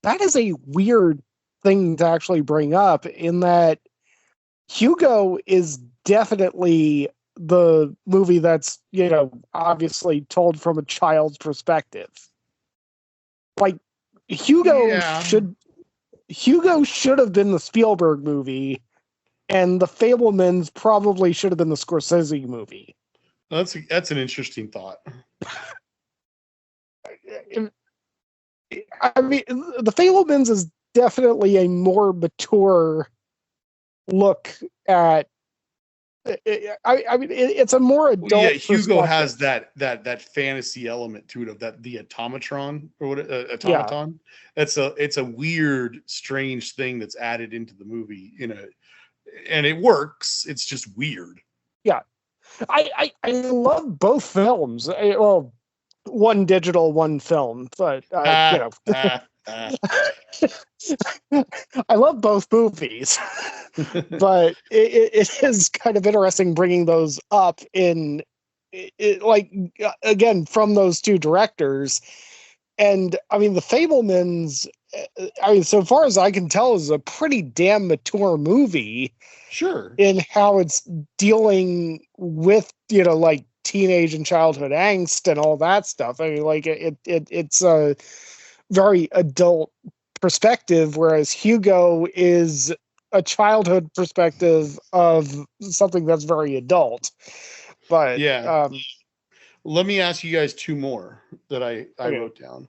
S3: that is a weird thing to actually bring up, in that Hugo is definitely the movie that's, obviously told from a child's perspective. Like, Hugo should have been the Spielberg movie, and The Fabelmans probably should have been the Scorsese movie.
S2: That's an interesting thought.
S3: I mean, The Fabelmans is definitely a more mature look at. I mean, it's a more adult.
S2: Yeah, Hugo has that fantasy element to it, of the automatron or what automaton. Yeah. It's a weird, strange thing that's added into the movie, and it works. It's just weird.
S3: Yeah, I love both films. Well, one digital, one film, but I love both movies, but it is kind of interesting bringing those up again, from those two directors. And I mean, The Fabelmans, so far as I can tell, is a pretty damn mature movie.
S2: Sure.
S3: In how it's dealing with, like teenage and childhood angst and all that stuff. I mean, like it's a very adult perspective, whereas Hugo is a childhood perspective of something that's very adult. But
S2: yeah, let me ask you guys two more that I wrote down.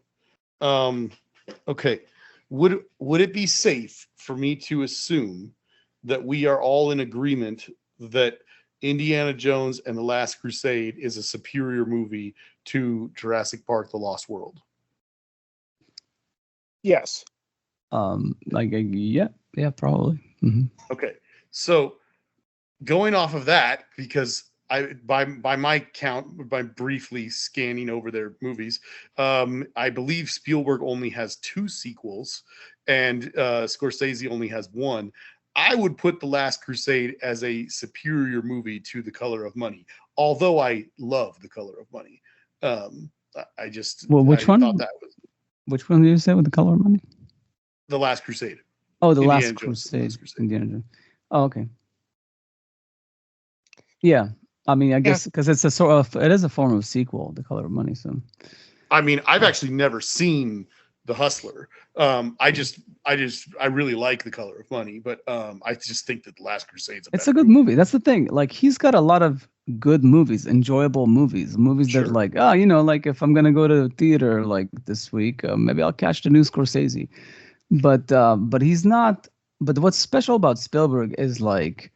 S2: Okay, would it be safe for me to assume that we are all in agreement that Indiana Jones and the Last Crusade is a superior movie to Jurassic Park: The Lost World?
S3: Yes.
S1: Yeah, probably. Mm-hmm.
S2: Okay, so going off of that, because by my count, by briefly scanning over their movies, I believe Spielberg only has 2 sequels, and Scorsese only has 1. I would put The Last Crusade as a superior movie to The Color of Money, although I love The Color of Money.
S1: Which one? Which one did you say with The Color of Money?
S2: The Last Crusade.
S1: Oh, The Last Crusade. Indiana Jones. Oh, okay. Yeah, I mean, I guess because it is a form of sequel, The Color of Money. So,
S2: I mean, I've actually never seen The Hustler. I really like The Color of Money, but I just think that The Last Crusade's
S1: it's a good movie. That's the thing. Like, he's got a lot of good movies, enjoyable movies
S2: Sure.
S1: that, like, like if I'm gonna go to theater like this week, maybe I'll catch the new Scorsese. But he's not. But what's special about Spielberg is, like,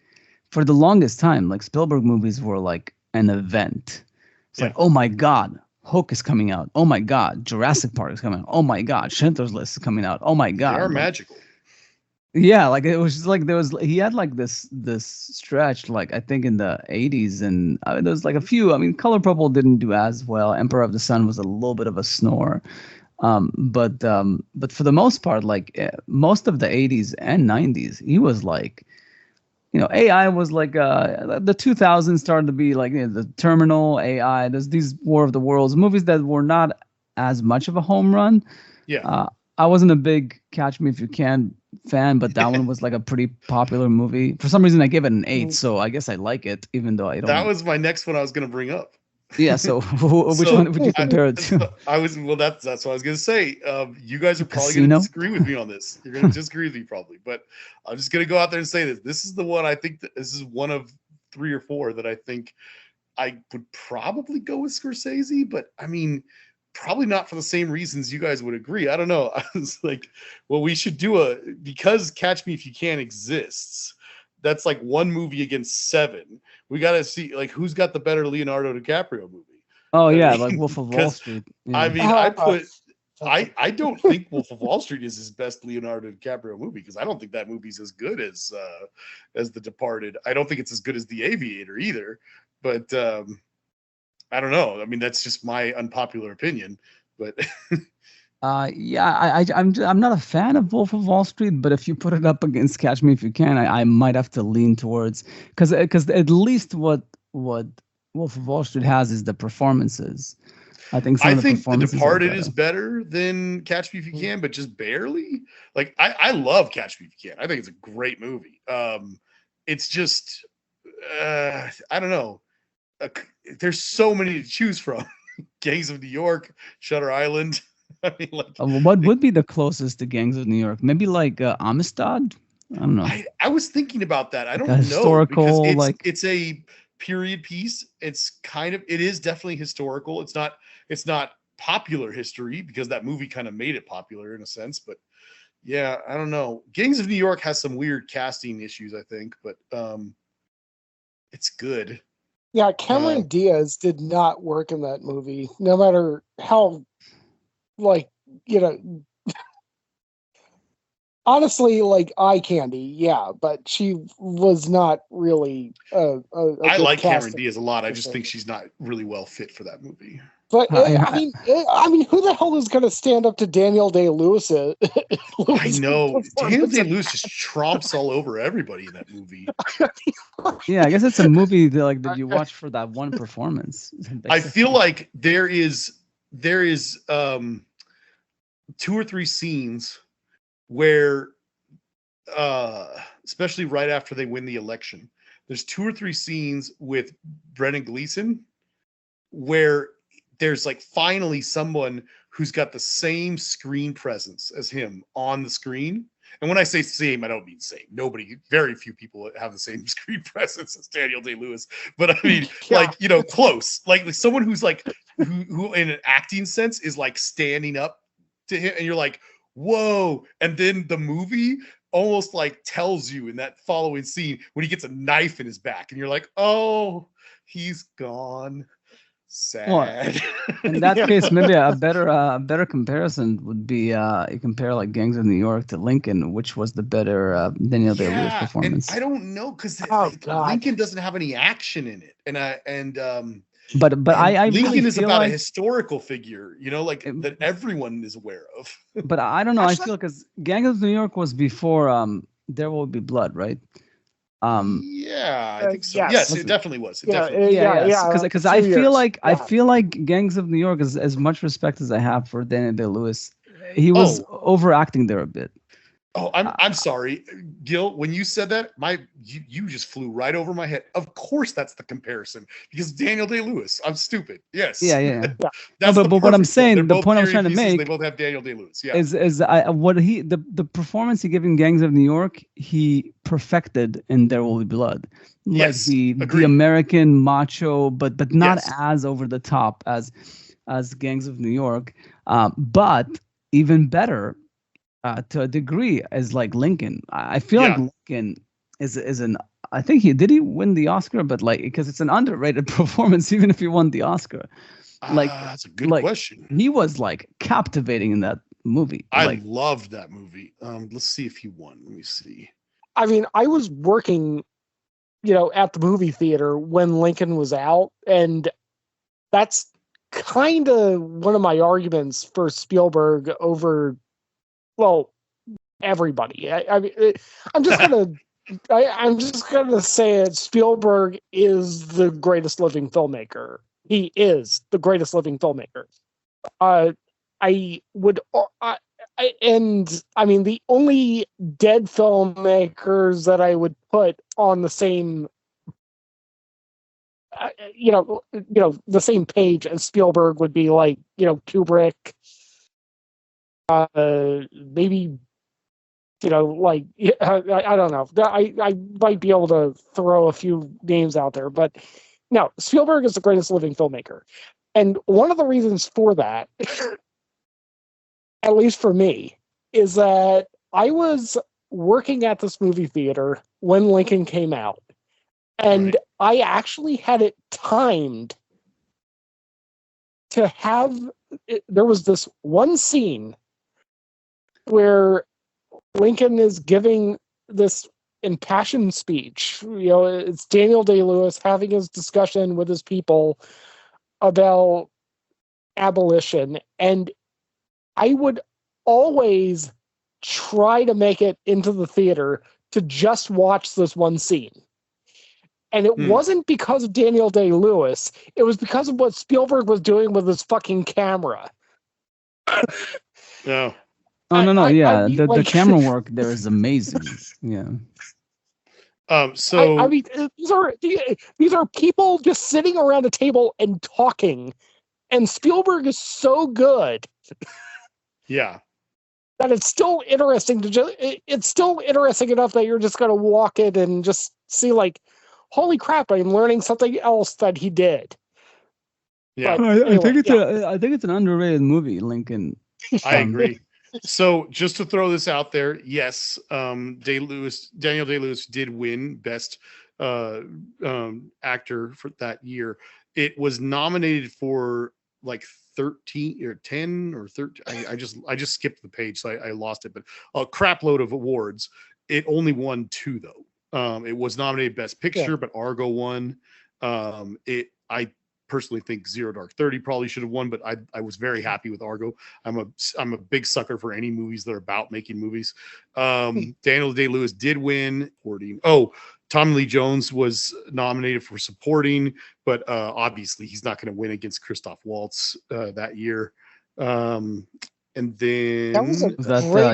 S1: for the longest time, like, Spielberg movies were like an event. It's like, oh my God, Hook is coming out. Oh my God, Jurassic Park is coming out. Oh my God, Schindler's List is coming out. Oh my God,
S2: they are magical.
S1: Yeah, like, it was just like he had like this stretch, like, I think in the 80s, and there was like a few. I mean, Color Purple didn't do as well. Emperor of the Sun was a little bit of a snore. But for the most part, like, most of the 80s and 90s, he was like, AI was like, the 2000s started to be like, the Terminal, AI. There's these War of the Worlds movies that were not as much of a home run.
S2: Yeah.
S1: I wasn't a big Catch Me If You Can fan, but that one was like a pretty popular movie. For some reason, I gave it an 8, so I guess I like it, even though I don't.
S2: That was my next one I was going to bring up.
S1: Yeah, so which one would you compare it to?
S2: That's what I was going to say. You guys are probably going to disagree with me on this. You're going to disagree with me probably, but I'm just going to go out there and say this. This is the one I think this is one of 3 or 4 that I think I would probably go with Scorsese, but I mean, probably not for the same reasons you guys would agree. I don't know. I was like, well, we should do because Catch Me If You Can exists. that's like one movie against 7. We got to see like who's got the better Leonardo DiCaprio movie.
S1: Oh yeah, like Wolf of Wall Street. Yeah.
S2: I mean, I don't think Wolf of Wall Street is his best Leonardo DiCaprio movie, because I don't think that movie's as good as The Departed. I don't think it's as good as The Aviator either. But I don't know. I mean, that's just my unpopular opinion. But
S1: yeah, I'm not a fan of Wolf of Wall Street, but if you put it up against Catch Me If You Can, I might have to lean towards, because at least what Wolf of Wall Street has is the performances. I think
S2: The Departed is better than Catch Me If You Can, but just barely. Like I love Catch Me If You Can. I think it's a great movie. It's just I don't know. There's so many to choose from. Gangs of New York, Shutter Island. I mean, like,
S1: what would be the closest to Gangs of New York? Maybe like Amistad. I don't know.
S2: I was thinking about that. I don't
S1: know historical,
S2: because it's a period piece. It is definitely historical. It's not popular history, because that movie kind of made it popular in a sense. But yeah, I don't know. Gangs of New York has some weird casting issues, I think, but it's good.
S3: Yeah, Cameron Diaz did not work in that movie, no matter how, like, you know, honestly, like eye candy, yeah, but she was not really
S2: I like Cameron Diaz a lot. I just think she's not really well fit for that movie.
S3: But I mean, who the hell is going to stand up to Daniel Day-Lewis?
S2: I know Daniel Day-Lewis just tromps all over everybody in that movie.
S1: Yeah, I guess it's a movie that you watch for that one performance.
S2: I feel like there is 2 or 3 scenes where, especially right after they win the election, there's 2 or 3 scenes with Brendan Gleeson where there's like finally someone who's got the same screen presence as him on the screen. And when I say same, I don't mean same. Very few people have the same screen presence as Daniel Day-Lewis. But I mean, like, you know, close. Like someone who's like, who in an acting sense is like standing up to him, and you're like, whoa. And then the movie almost like tells you in that following scene when he gets a knife in his back, and you're like, oh, he's gone. Sad.
S1: Well, in that case, maybe a better comparison would be you compare like Gangs of New York to Lincoln, which was the better Daniel Day-Lewis performance.
S2: I don't know, because Lincoln doesn't have any action in it,
S1: but I
S2: Lincoln
S1: really
S2: is
S1: feel
S2: about
S1: like
S2: a historical figure, you know, like that everyone is aware of.
S1: But I don't know. I feel because Gangs of New York was before There Will Be Blood, right?
S2: Yeah, I think so. Yes, it definitely was.
S1: Because I feel like Gangs of New York is as much respect as I have for Daniel Day-Lewis. He was overacting there a bit.
S2: Oh, I'm sorry, Gil. When you said that, you just flew right over my head. Of course, that's the comparison, because Daniel Day-Lewis. I'm stupid. Yes.
S1: Yeah.
S2: That's
S1: but what I'm saying, the point I'm trying to make,
S2: they both have Daniel Day-Lewis. Yeah.
S1: Is the performance he gave in Gangs of New York, he perfected in There Will Be Blood.
S2: Yes.
S1: Like the American macho, but not as over the top as Gangs of New York. But even better. To a degree, as like Lincoln. I feel like Lincoln is an. I think he win the Oscar, but like because it's an underrated performance, even if he won the Oscar. Like
S2: that's a good question.
S1: He was like captivating in that movie.
S2: I loved that movie. Let's see if he won. Let me see.
S3: I mean, I was working, you know, at the movie theater when Lincoln was out, and that's kind of one of my arguments for Spielberg over. Well, everybody. I mean, I'm just gonna say it. Spielberg is the greatest living filmmaker. He is the greatest living filmmaker. The only dead filmmakers that I would put on the same, the same page as Spielberg would be like, Kubrick. Maybe, I don't know. I might be able to throw a few names out there, but no, Spielberg is the greatest living filmmaker. And one of the reasons for that, at least for me, is that I was working at this movie theater when Lincoln came out. And I actually had it timed to have, there was this one scene where Lincoln is giving this impassioned speech. It's Daniel Day-Lewis having his discussion with his people about abolition. And I would always try to make it into the theater to just watch this one scene. And it wasn't because of Daniel Day-Lewis. It was because of what Spielberg was doing with his fucking camera.
S2: No.
S1: Oh, no. Yeah. The camera work there is amazing. Yeah.
S2: So
S3: I mean, these are people just sitting around a table and talking. And Spielberg is so good.
S2: Yeah.
S3: That it's still interesting it's still interesting enough that you're just going to walk in and just see, like, holy crap, I'm learning something else that he did.
S2: Yeah.
S3: But anyway,
S1: I think it's an underrated movie, Lincoln.
S2: I agree. So just to throw this out there, yes, Daniel Day-Lewis did win Best Actor for that year. It was nominated for like 13 or 10 or 13. I just skipped the page, so I lost it. But a crap load of awards. It only won 2 though. It was nominated Best Picture, but Argo won. I personally think Zero Dark 30 probably should have won, but I was very happy with Argo. I'm a big sucker for any movies that are about making movies. Daniel Day-Lewis did win. Tommy Lee Jones was nominated for supporting, but obviously he's not going to win against Christoph Waltz that year. And then
S3: that was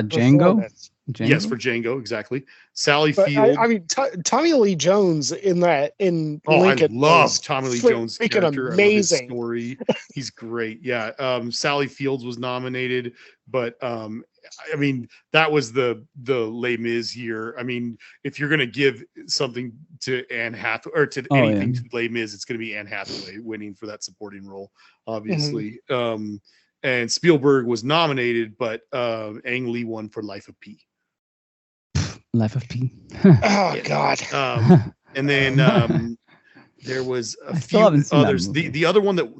S1: Django?
S2: Django? Yes, for Django, exactly. Sally
S3: but
S2: Field.
S3: I mean, Tommy Lee Jones in Lincoln.
S2: I love Tommy Lee Jones' character.
S3: Amazing.
S2: I love his story. He's great. Yeah. Sally Fields was nominated, but I mean, that was the Les Mis year. I mean, if you're going to give something to Anne Hathaway or to anything to Les Mis, it's going to be Anne Hathaway winning for that supporting role, obviously. And Spielberg was nominated, but Ang Lee won for Life of Pi.
S1: Life of Pi.
S3: Oh God.
S2: And then there was a few others. The other one that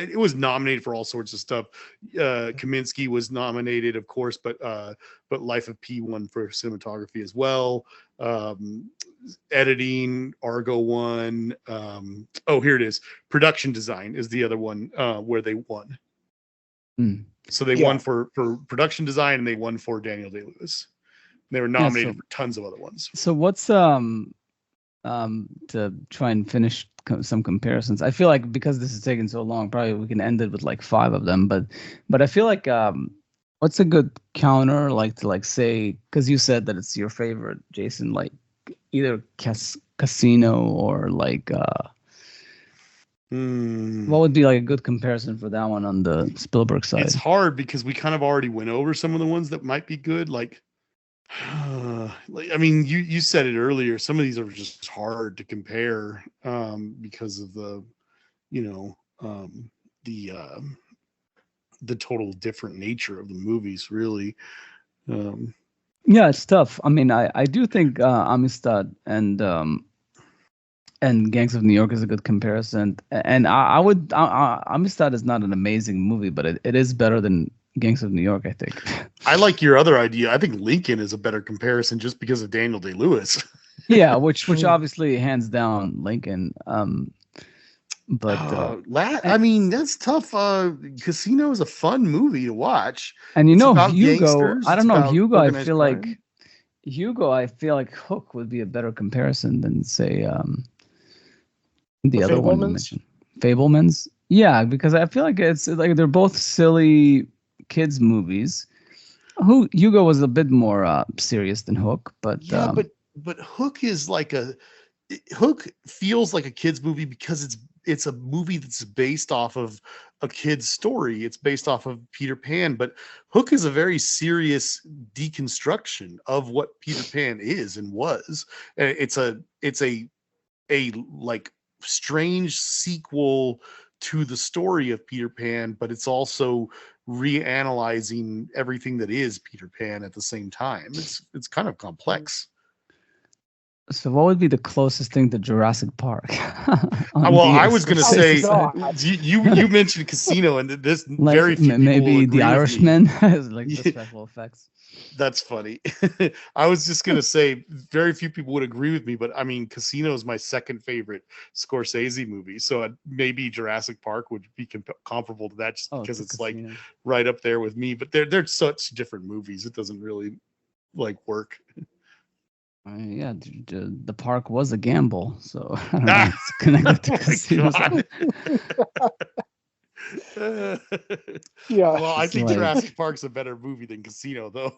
S2: it was nominated for all sorts of stuff. Kaminsky was nominated, of course, but Life of Pi won for cinematography as well. Editing, Argo won. Here it is. Production design is the other one where they won. So they won for production design, and they won for Daniel Day-Lewis. They were nominated for tons of other ones.
S1: So what's to try and finish some comparisons? I feel like because this is taking so long, probably we can end it with like 5 of them. But I feel like what's a good counter, like to like say, because you said that it's your favorite, Jason, like either Casino or like what would be like a good comparison for that one on the Spielberg side?
S2: It's hard because we kind of already went over some of the ones that might be good. Like, I mean, you said it earlier. Some of these are just hard to compare because of the total different nature of the movies, really.
S1: Yeah, it's tough. I mean, I do think Amistad and Gangs of New York is a good comparison. And Amistad is not an amazing movie, but it is better than Gangs of New York, I think.
S2: I like your other idea. I think Lincoln is a better comparison just because of Daniel Day-Lewis.
S1: Yeah, which obviously hands down Lincoln. But
S2: I mean, that's tough. Casino is a fun movie to watch.
S1: And Hugo, I don't know, Hugo, I feel like Hook would be a better comparison than say the other one you mentioned. Fabelmans? Yeah, because I feel like it's like they're both silly kids movies. Hugo was a bit more serious than Hook, but
S2: but Hook is like Hook feels like a kids movie because it's a movie that's based off of a kid's story. It's based off of Peter Pan, but Hook is a very serious deconstruction of what Peter Pan is and was. It's a like strange sequel to the story of Peter Pan, but it's also reanalyzing everything that is Peter Pan at the same time. It's kind of complex.
S1: So what would be the closest thing to Jurassic Park?
S2: Well, I was going to say,
S3: God.
S2: you mentioned Casino, and this
S1: like
S2: very few people
S1: maybe
S2: will agree
S1: The
S2: with me.
S1: Irishman has like the special effects.
S2: That's funny. I was just going to say very few people would agree with me, but I mean, Casino is my second favorite Scorsese movie. So maybe Jurassic Park would be comparable to that, just because it's
S1: Casino.
S2: like right up there with me. But they're such different movies. It doesn't really like work.
S1: Yeah, the park was a gamble, so I don't know. It's connected to Casino.
S3: Yeah.
S2: Well, I think Jurassic Park's a better movie than Casino, though.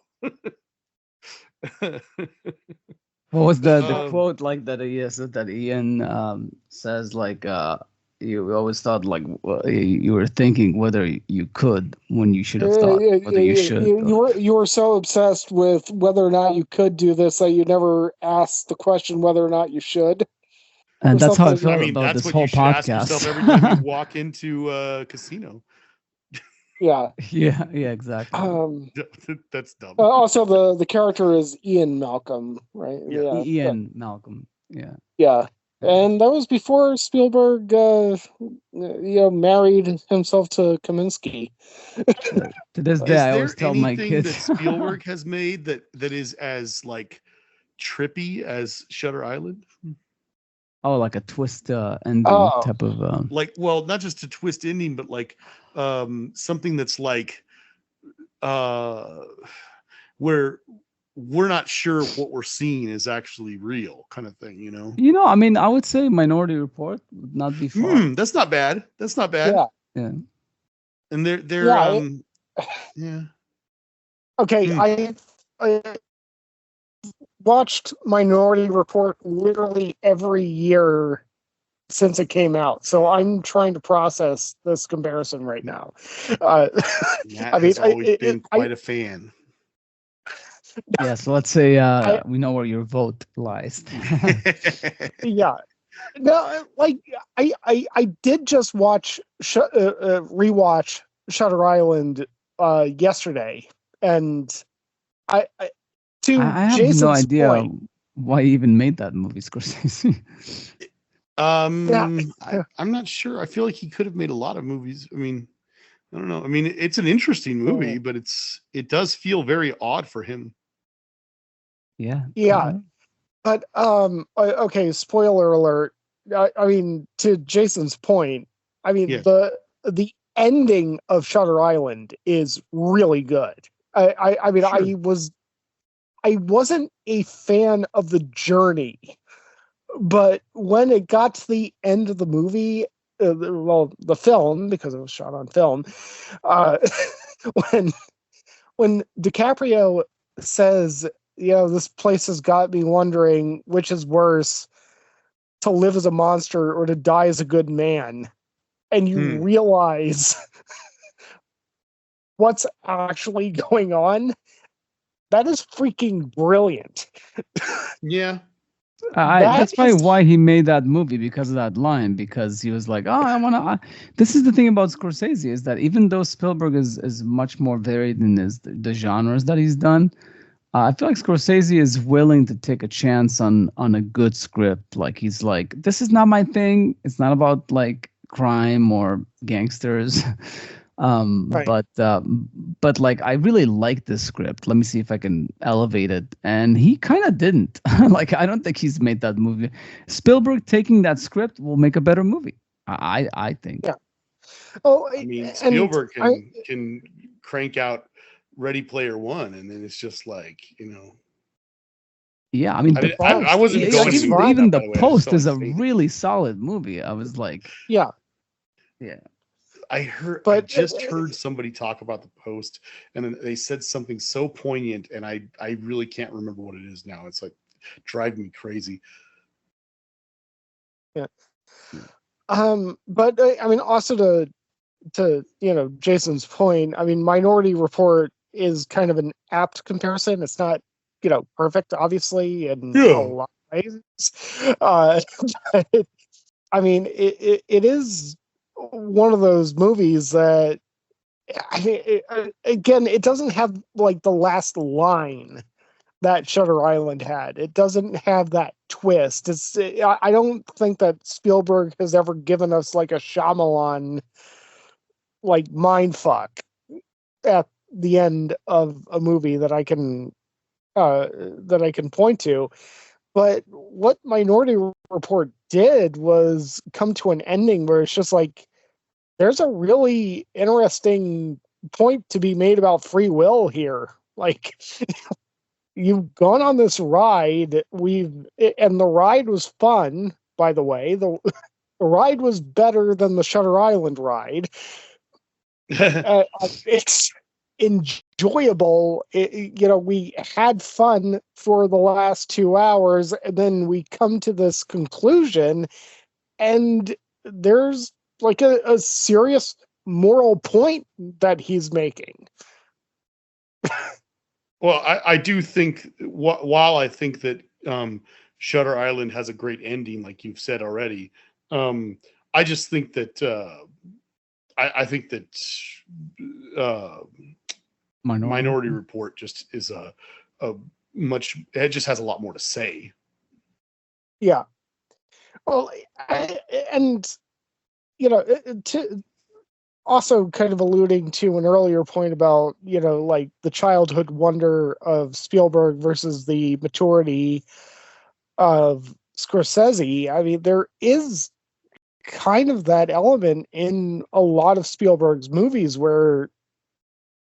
S1: What was the quote like that? Yes, that Ian says like you always thought like you were thinking whether you could when you should have thought whether you should.
S3: You were so obsessed with whether or not you could do this that you never asked the question whether or not you should.
S1: And that's how I felt about this whole podcast.
S2: Ask yourself every time you walk into a casino.
S3: Yeah.
S1: Yeah, exactly.
S2: That's dumb.
S3: Also, the character is Ian Malcolm, right?
S1: Yeah. Ian Malcolm. Yeah.
S3: Yeah. And that was before Spielberg, married himself to Kaminsky.
S1: To this day, I always tell my
S2: kids.
S1: kids
S2: that Spielberg has made that is as like trippy as Shutter Island.
S1: Oh, like a twist ending type of
S2: like, well, not just a twist ending, but like something that's like where we're not sure what we're seeing is actually real, kind of thing,
S1: I mean, I would say Minority Report would not be far.
S2: That's not bad.
S1: Yeah.
S2: And they're yeah.
S3: Okay, I watched Minority Report literally every year since it came out, so I'm trying to process this comparison right now.
S2: Matt has always been quite a fan.
S1: Yeah, so let's say we know where your vote lies.
S3: Yeah, no, like I did just rewatch Shutter Island yesterday, and I have
S1: Jason's no idea
S3: point,
S1: why he even made that movie, Scorsese.
S2: I'm not sure. I feel like he could have made a lot of movies. I mean, I don't know. I mean, it's an interesting movie, but it does feel very odd for him.
S3: Yeah. But okay, spoiler alert. I mean, to Jason's point, I mean, the ending of Shutter Island is really good. I mean, sure. I wasn't a fan of the journey, but when it got to the end of the movie, the film, because it was shot on film, when DiCaprio says, this place has got me wondering which is worse, to live as a monster or to die as a good man, and you realize what's actually going on, that is freaking brilliant.
S2: Yeah.
S1: That's probably why he made that movie, because of that line, because he was like, I want to... This is the thing about Scorsese, is that even though Spielberg is much more varied in the genres that he's done, I feel like Scorsese is willing to take a chance on a good script. Like, he's like, this is not my thing. It's not about like crime or gangsters. Right. But like, I really like this script. Let me see if I can elevate it. And he kind of didn't. Like, I don't think he's made that movie. Spielberg taking that script will make a better movie. I think.
S3: Yeah. Oh,
S2: I mean, Spielberg can crank out Ready Player One, and then it's just like,
S1: Yeah, I mean,
S2: I wasn't going
S1: even The Post is a really solid movie. I was like,
S3: yeah.
S2: I just heard somebody talk about The Post, and then they said something so poignant, and I really can't remember what it is now. It's like driving me crazy.
S3: Yeah. But I mean, also to Jason's point, I mean, Minority Report is kind of an apt comparison. It's not perfect, obviously, in a lot of ways. I mean, it is one of those movies that, I mean, again, it doesn't have like the last line that Shutter Island had. It doesn't have that twist. I don't think that Spielberg has ever given us like a Shyamalan like mindfuck at the end of a movie that I can point to. But what Minority Report did was come to an ending where it's just like, there's a really interesting point to be made about free will here. Like, you've gone on this ride. And the ride was fun, by the way. The ride was better than the Shutter Island ride. It's enjoyable. We had fun for the last 2 hours, and then we come to this conclusion, and there's like a serious moral point that he's making.
S2: Well, I do think, while I think that Shutter Island has a great ending, like you've said already, I just think that I think that Minority Report just is a much. It just has a lot more to say.
S3: Yeah. Well, to also kind of alluding to an earlier point about, like the childhood wonder of Spielberg versus the maturity of Scorsese. I mean, there is kind of that element in a lot of Spielberg's movies where,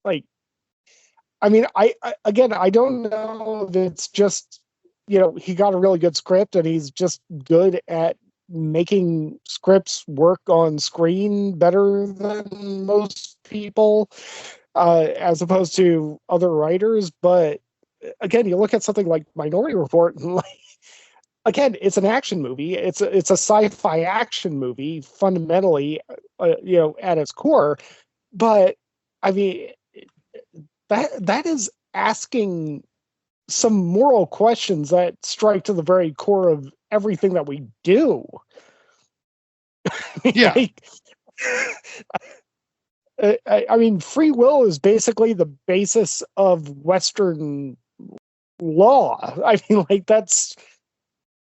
S3: like, I mean, I don't know if it's just, he got a really good script and he's just good at making scripts work on screen better than most people, as opposed to other writers. But again, you look at something like Minority Report, and like, again, it's an action movie. It's a sci-fi action movie fundamentally, at its core. But I mean, that is asking some moral questions that strike to the very core of everything that we do.
S2: Yeah.
S3: I mean, free will is basically the basis of Western law. I mean, like, that's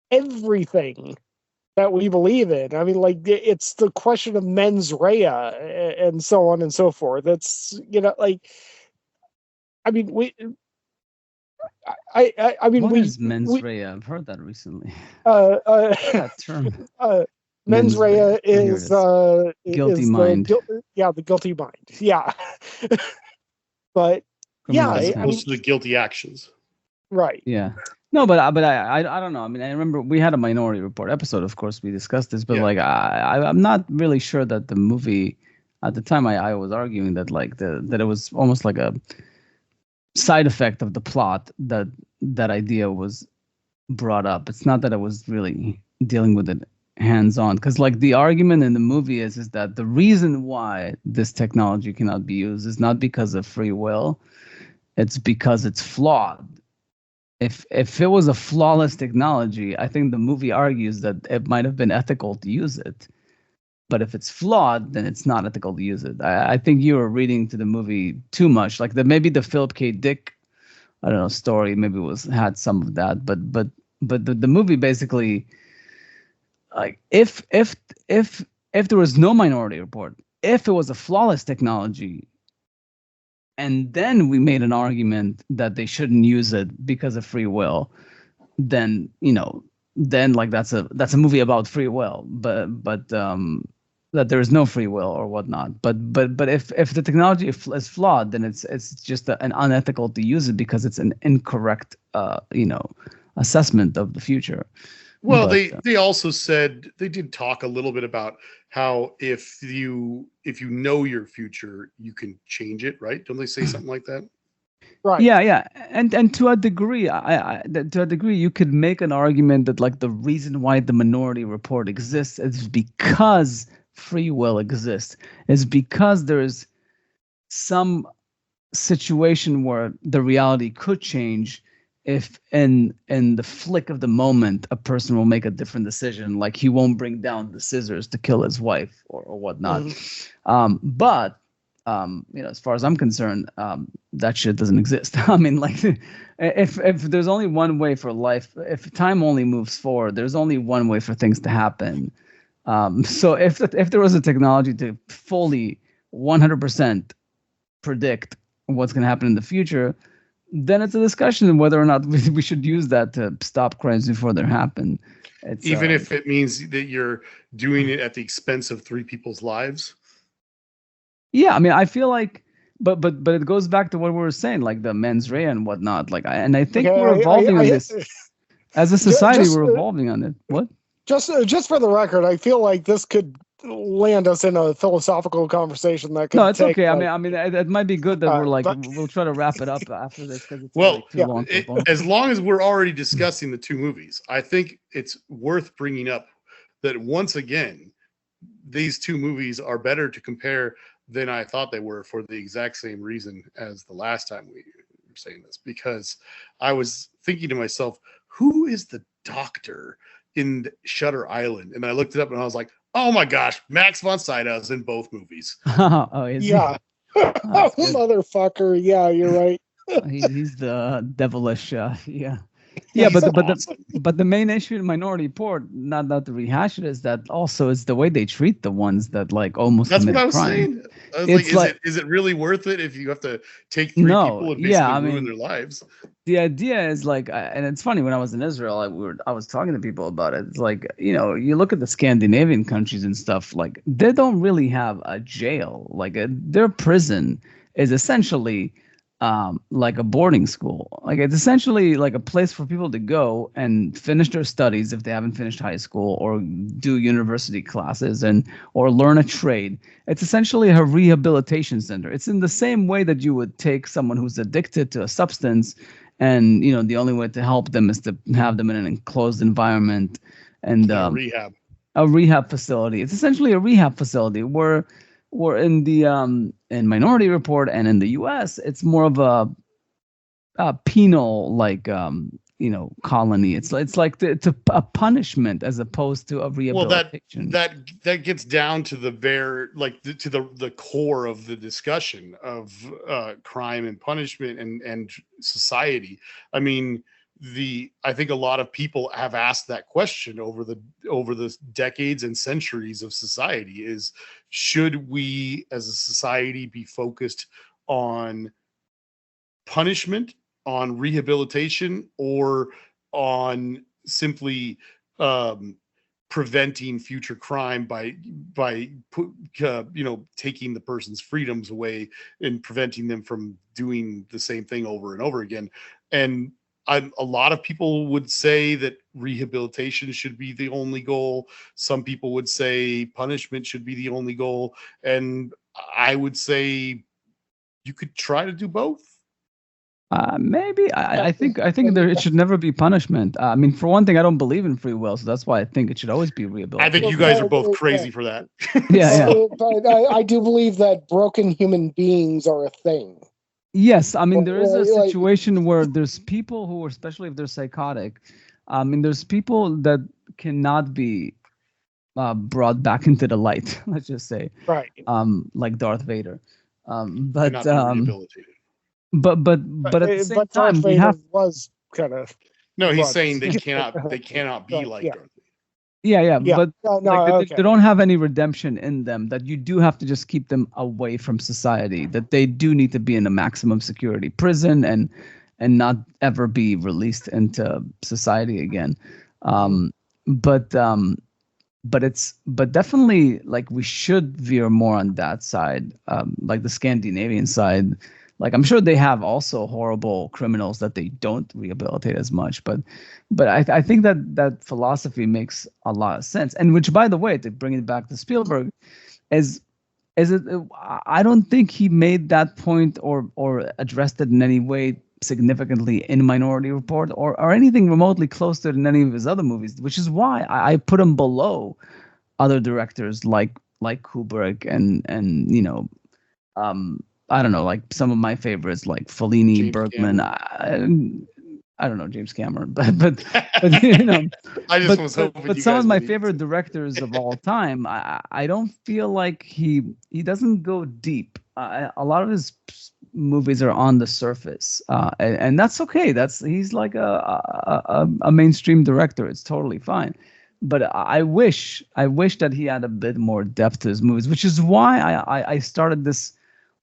S3: everything that we believe in. I mean, like, it's the question of mens rea and so on and so forth. That's, like, I mean,
S1: what is mens rea? I've heard that recently. That term.
S3: Mens rea is
S1: guilty mind.
S3: The guilty mind. Yeah. But
S2: as opposed to the guilty actions.
S3: Right.
S1: Yeah. No, but I don't know. I mean, I remember we had a Minority Report episode. Of course, we discussed this, but like I'm not really sure that the movie at the time I was arguing that like that it was almost like a side effect of the plot that idea was brought up. It's not that I was really dealing with it hands-on, because like the argument in the movie is that the reason why this technology cannot be used is not because of free will, it's because it's flawed. If it was a flawless technology, I think the movie argues that it might have been ethical to use it. But if it's flawed, then it's not ethical to use it. I think you were reading to the movie too much. Like maybe the Philip K. Dick, I don't know, story maybe had some of that. But the movie basically, like if there was no Minority Report, if it was a flawless technology, and then we made an argument that they shouldn't use it because of free will, then like that's a movie about free will, but that there is no free will or whatnot. But if the technology is flawed, then it's just an unethical to use it because it's an incorrect assessment of the future.
S2: Well, they also said, they did talk a little bit about how if you know your future, you can change it, right? Don't they say something like that?
S3: Right.
S1: Yeah, and to a degree, to a degree, you could make an argument that like the reason why the Minority Report exists is because free will exists, is because there is some situation where the reality could change, if in the flick of the moment a person will make a different decision, like he won't bring down the scissors to kill his wife or whatnot. But as far as I'm concerned, that shit doesn't exist. I mean, like, if there's only one way for life, if time only moves forward, there's only one way for things to happen. So if there was a technology to fully 100% predict what's going to happen in the future, then it's a discussion of whether or not we should use that to stop crimes before they happen.
S2: Even if it means that you're doing it at the expense of 3 people's lives.
S1: Yeah, I mean, I feel like, but it goes back to what we were saying, like the mens rea and whatnot. Like, and I think we're evolving on this as a society. We're evolving on it. What?
S3: Just for the record, I feel like this could land us in a philosophical conversation that could.
S1: No, it's okay. Like, I mean, it might be good that we're like we'll try to wrap it up after this because it's too long.
S2: As long as we're already discussing the 2 movies, I think it's worth bringing up that once again, these 2 movies are better to compare than I thought they were, for the exact same reason as the last time we were saying this, because I was thinking to myself, who is the doctor in Shutter Island? And I looked it up and I was like, oh my gosh, Max von Sydow's in both movies.
S3: Yeah. Motherfucker. Yeah, you're right.
S1: He's the devilish. Yeah, but the main issue in Minority Report, not to rehash it, is that also it's the way they treat the ones that like almost.
S2: That's
S1: commit
S2: what I was
S1: crime.
S2: saying. I was like, is it really worth it if you have to take 3 people and basically ruin their lives?
S1: The idea is like, and it's funny, when I was in Israel, I was talking to people about it. It's like, you look at the Scandinavian countries and stuff, like they don't really have a jail. Like their prison is essentially like a boarding school. Like it's essentially like a place for people to go and finish their studies if they haven't finished high school, or do university classes or learn a trade. It's essentially a rehabilitation center. It's in the same way that you would take someone who's addicted to a substance, and the only way to help them is to have them in an enclosed environment and a rehab facility. It's essentially a rehab facility where in the in Minority Report and in the U.S., it's more of a penal like colony. It's like it's a punishment as opposed to a rehabilitation.
S2: Well, that gets down to the to the core of the discussion of crime and punishment and society. I mean, I think a lot of people have asked that question over the decades and centuries of society: is should we as a society be focused on punishment, on rehabilitation, or on simply preventing future crime by taking the person's freedoms away and preventing them from doing the same thing over and over again? And a lot of people would say that rehabilitation should be the only goal. Some people would say punishment should be the only goal. And I would say you could try to do both.
S1: Maybe I think it should never be punishment. I mean, for one thing, I don't believe in free will, so that's why I think it should always be rehabilitation.
S2: I think you guys are both crazy for that.
S1: Yeah.
S3: But I do believe that broken human beings are a thing.
S1: Yes, I mean, there is a situation where there's people who, especially if they're psychotic, there's people that cannot be brought back into the light. Let's just say,
S3: right?
S1: Like Darth Vader,
S2: but at the
S1: same time,
S3: Darth Vader was kind of.
S2: No, he's saying they cannot be like Darth Vader.
S1: Yeah. But they don't have any redemption in them, that you do have to just keep them away from society, that they do need to be in a maximum security prison and not ever be released into society again. But definitely, like, we should veer more on that side, like the Scandinavian side. Like, I'm sure they have also horrible criminals that they don't rehabilitate as much, but I think that philosophy makes a lot of sense. And which, by the way, to bring it back to Spielberg, I don't think he made that point or addressed it in any way significantly in Minority Report or anything remotely close to it in any of his other movies, which is why I put him below other directors like Kubrick and I don't know, like some of my favorites like Fellini, Bergman. I don't know James Cameron, but you know,
S2: I just was hoping.
S1: But some of my favorite directors of all time, I don't feel like he doesn't go deep. A lot of his movies are on the surface, and that's okay. He's like a mainstream director. It's totally fine. But I wish that he had a bit more depth to his movies, which is why I started this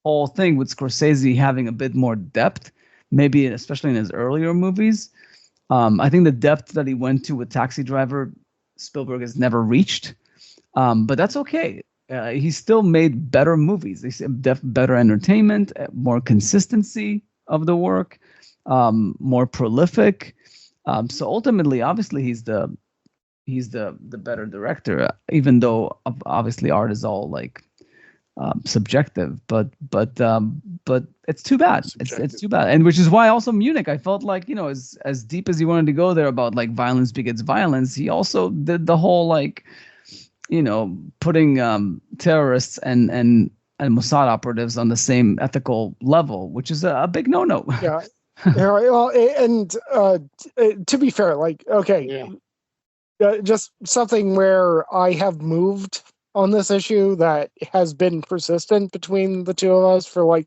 S1: whole thing with Scorsese having a bit more depth, maybe especially in his earlier movies. I think the depth that he went to with Taxi Driver, Spielberg has never reached. But that's okay. He still made better movies. They better entertainment, more consistency of the work, more prolific. So ultimately, obviously, he's the better director, even though obviously art is all like subjective, but it's too bad. It's too bad, and which is why also Munich, I felt like, you know, as deep as he wanted to go there about like violence begets violence, he also did the whole like, you know, putting terrorists and Mossad operatives on the same ethical level, which is a big no-no.
S3: Yeah. Yeah. Well, and to be fair, like, okay, just something where I have moved on this issue that has been persistent between the two of us for like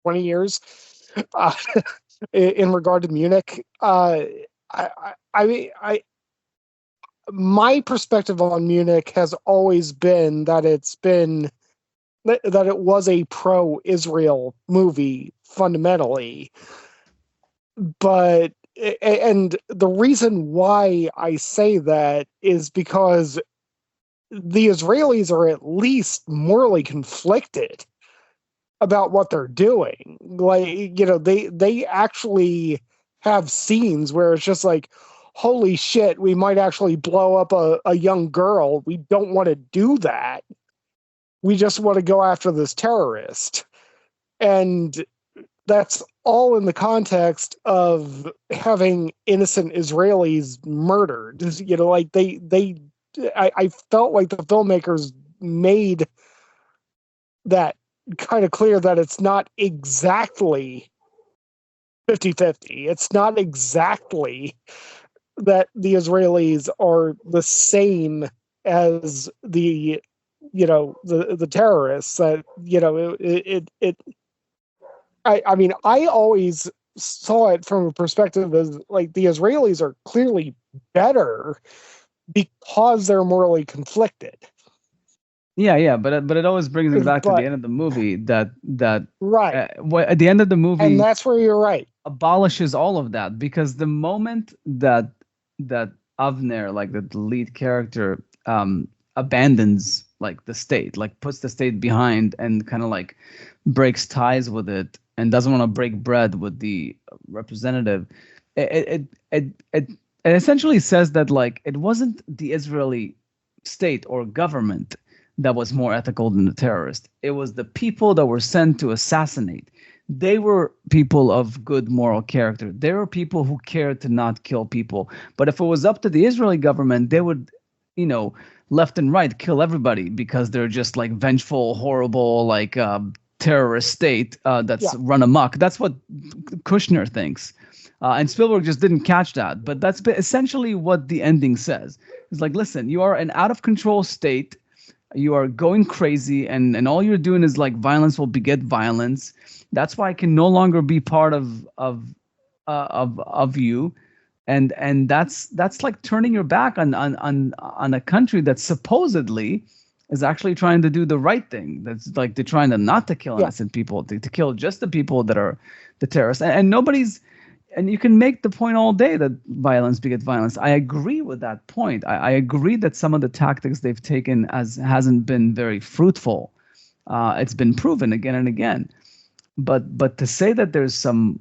S3: 20 years in regard to Munich. My perspective on Munich has always been that it was a pro-Israel movie fundamentally, but and the reason why I say that is because the Israelis are at least morally conflicted about what they're doing. Like, you know, they actually have scenes where it's just like, holy shit, we might actually blow up a young girl. We don't want to do that. We just want to go after this terrorist. And that's all in the context of having innocent Israelis murdered. You know, like I felt like the filmmakers made that kind of clear that it's not exactly 50-50. It's not exactly that the Israelis are the same as the, you know, the terrorists. That, you know, I mean, I always saw it from a perspective as like the Israelis are clearly better because they're morally conflicted.
S1: Yeah, but it always brings me back to the end of the movie that
S3: right
S1: at the end of the movie,
S3: and that's where you're right,
S1: abolishes all of that, because the moment that Avner, like the lead character, abandons like the state, like puts the state behind and kind of like breaks ties with it and doesn't want to break bread with the representative, it essentially says that like it wasn't the Israeli state or government that was more ethical than the terrorist. It was the people that were sent to assassinate. They were people of good moral character. They were people who cared to not kill people. But if it was up to the Israeli government, they would, you know, left and right kill everybody because they're just like vengeful, horrible, like terrorist state that's run amok. That's what Kushner thinks. And Spielberg just didn't catch that. But that's essentially what the ending says. It's like, listen, you are an out-of-control state. You are going crazy, and all you're doing is like violence will beget violence. That's why I can no longer be part of you, and that's like turning your back on a country that supposedly is actually trying to do the right thing. That's like they're trying to not to kill innocent people, to kill just the people that are the terrorists, and nobody's. And you can make the point all day that violence begets violence. I agree with that point. I agree that some of the tactics they've taken hasn't been very fruitful. It's been proven again and again. But to say that there's some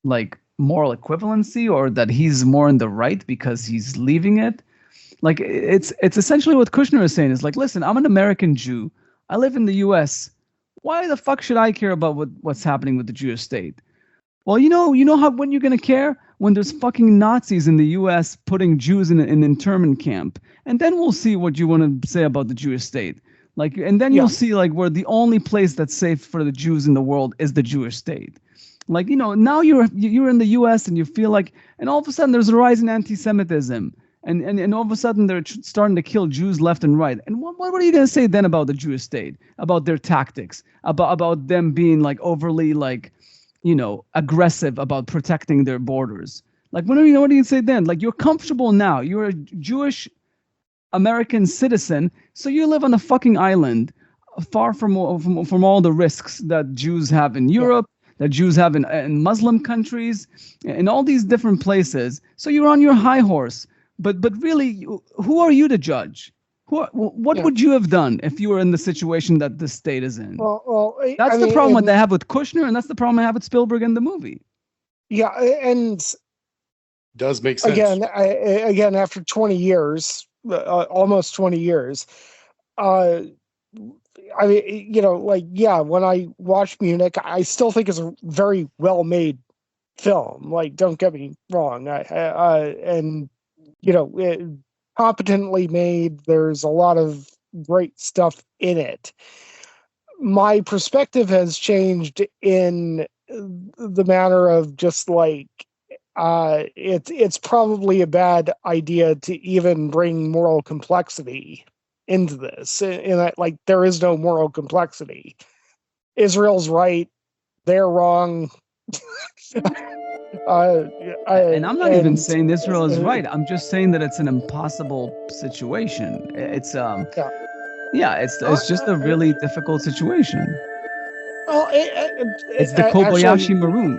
S1: like moral equivalency or that he's more in the right because he's leaving it, like it's essentially what Kushner is saying. Is like, listen, I'm an American Jew. I live in the U.S. Why the fuck should I care about what's happening with the Jewish state? Well, you know how when you're gonna care when there's fucking Nazis in the U.S. putting Jews in an internment camp, and then we'll see what you want to say about the Jewish state. Like, and then you'll see like where the only place that's safe for the Jews in the world is the Jewish state. Like, now you're in the U.S. and you feel like, and all of a sudden there's a rise in anti-Semitism, and all of a sudden they're starting to kill Jews left and right. And what are you going to say then about the Jewish state, about their tactics, about them being like overly like, aggressive about protecting their borders? Like, what do you say then? Like, you're comfortable now. You're a Jewish American citizen, so you live on a fucking island, far from all the risks that Jews have in Europe, that Jews have in Muslim countries, in all these different places. So you're on your high horse. But really, who are you to judge? What would you have done if you were in the situation that the state is in?
S3: Well,
S1: that's the problem that I have with Kushner, and that's the problem I have with Spielberg in the movie.
S3: Yeah, and
S2: does make sense.
S3: Again, after 20 years, almost 20 years, I mean, when I watch Munich, I still think it's a very well-made film. Like, don't get me wrong. Competently made. There's a lot of great stuff in it. My perspective has changed in the manner of just like, it's probably a bad idea to even bring moral complexity into this. In that, like, there is no moral complexity. Israel's right, they're wrong.
S1: And I'm not even saying Israel is right. I'm just saying that it's an impossible situation. It's it's just a really difficult situation.
S3: Well,
S1: it's the Kobayashi Maroon.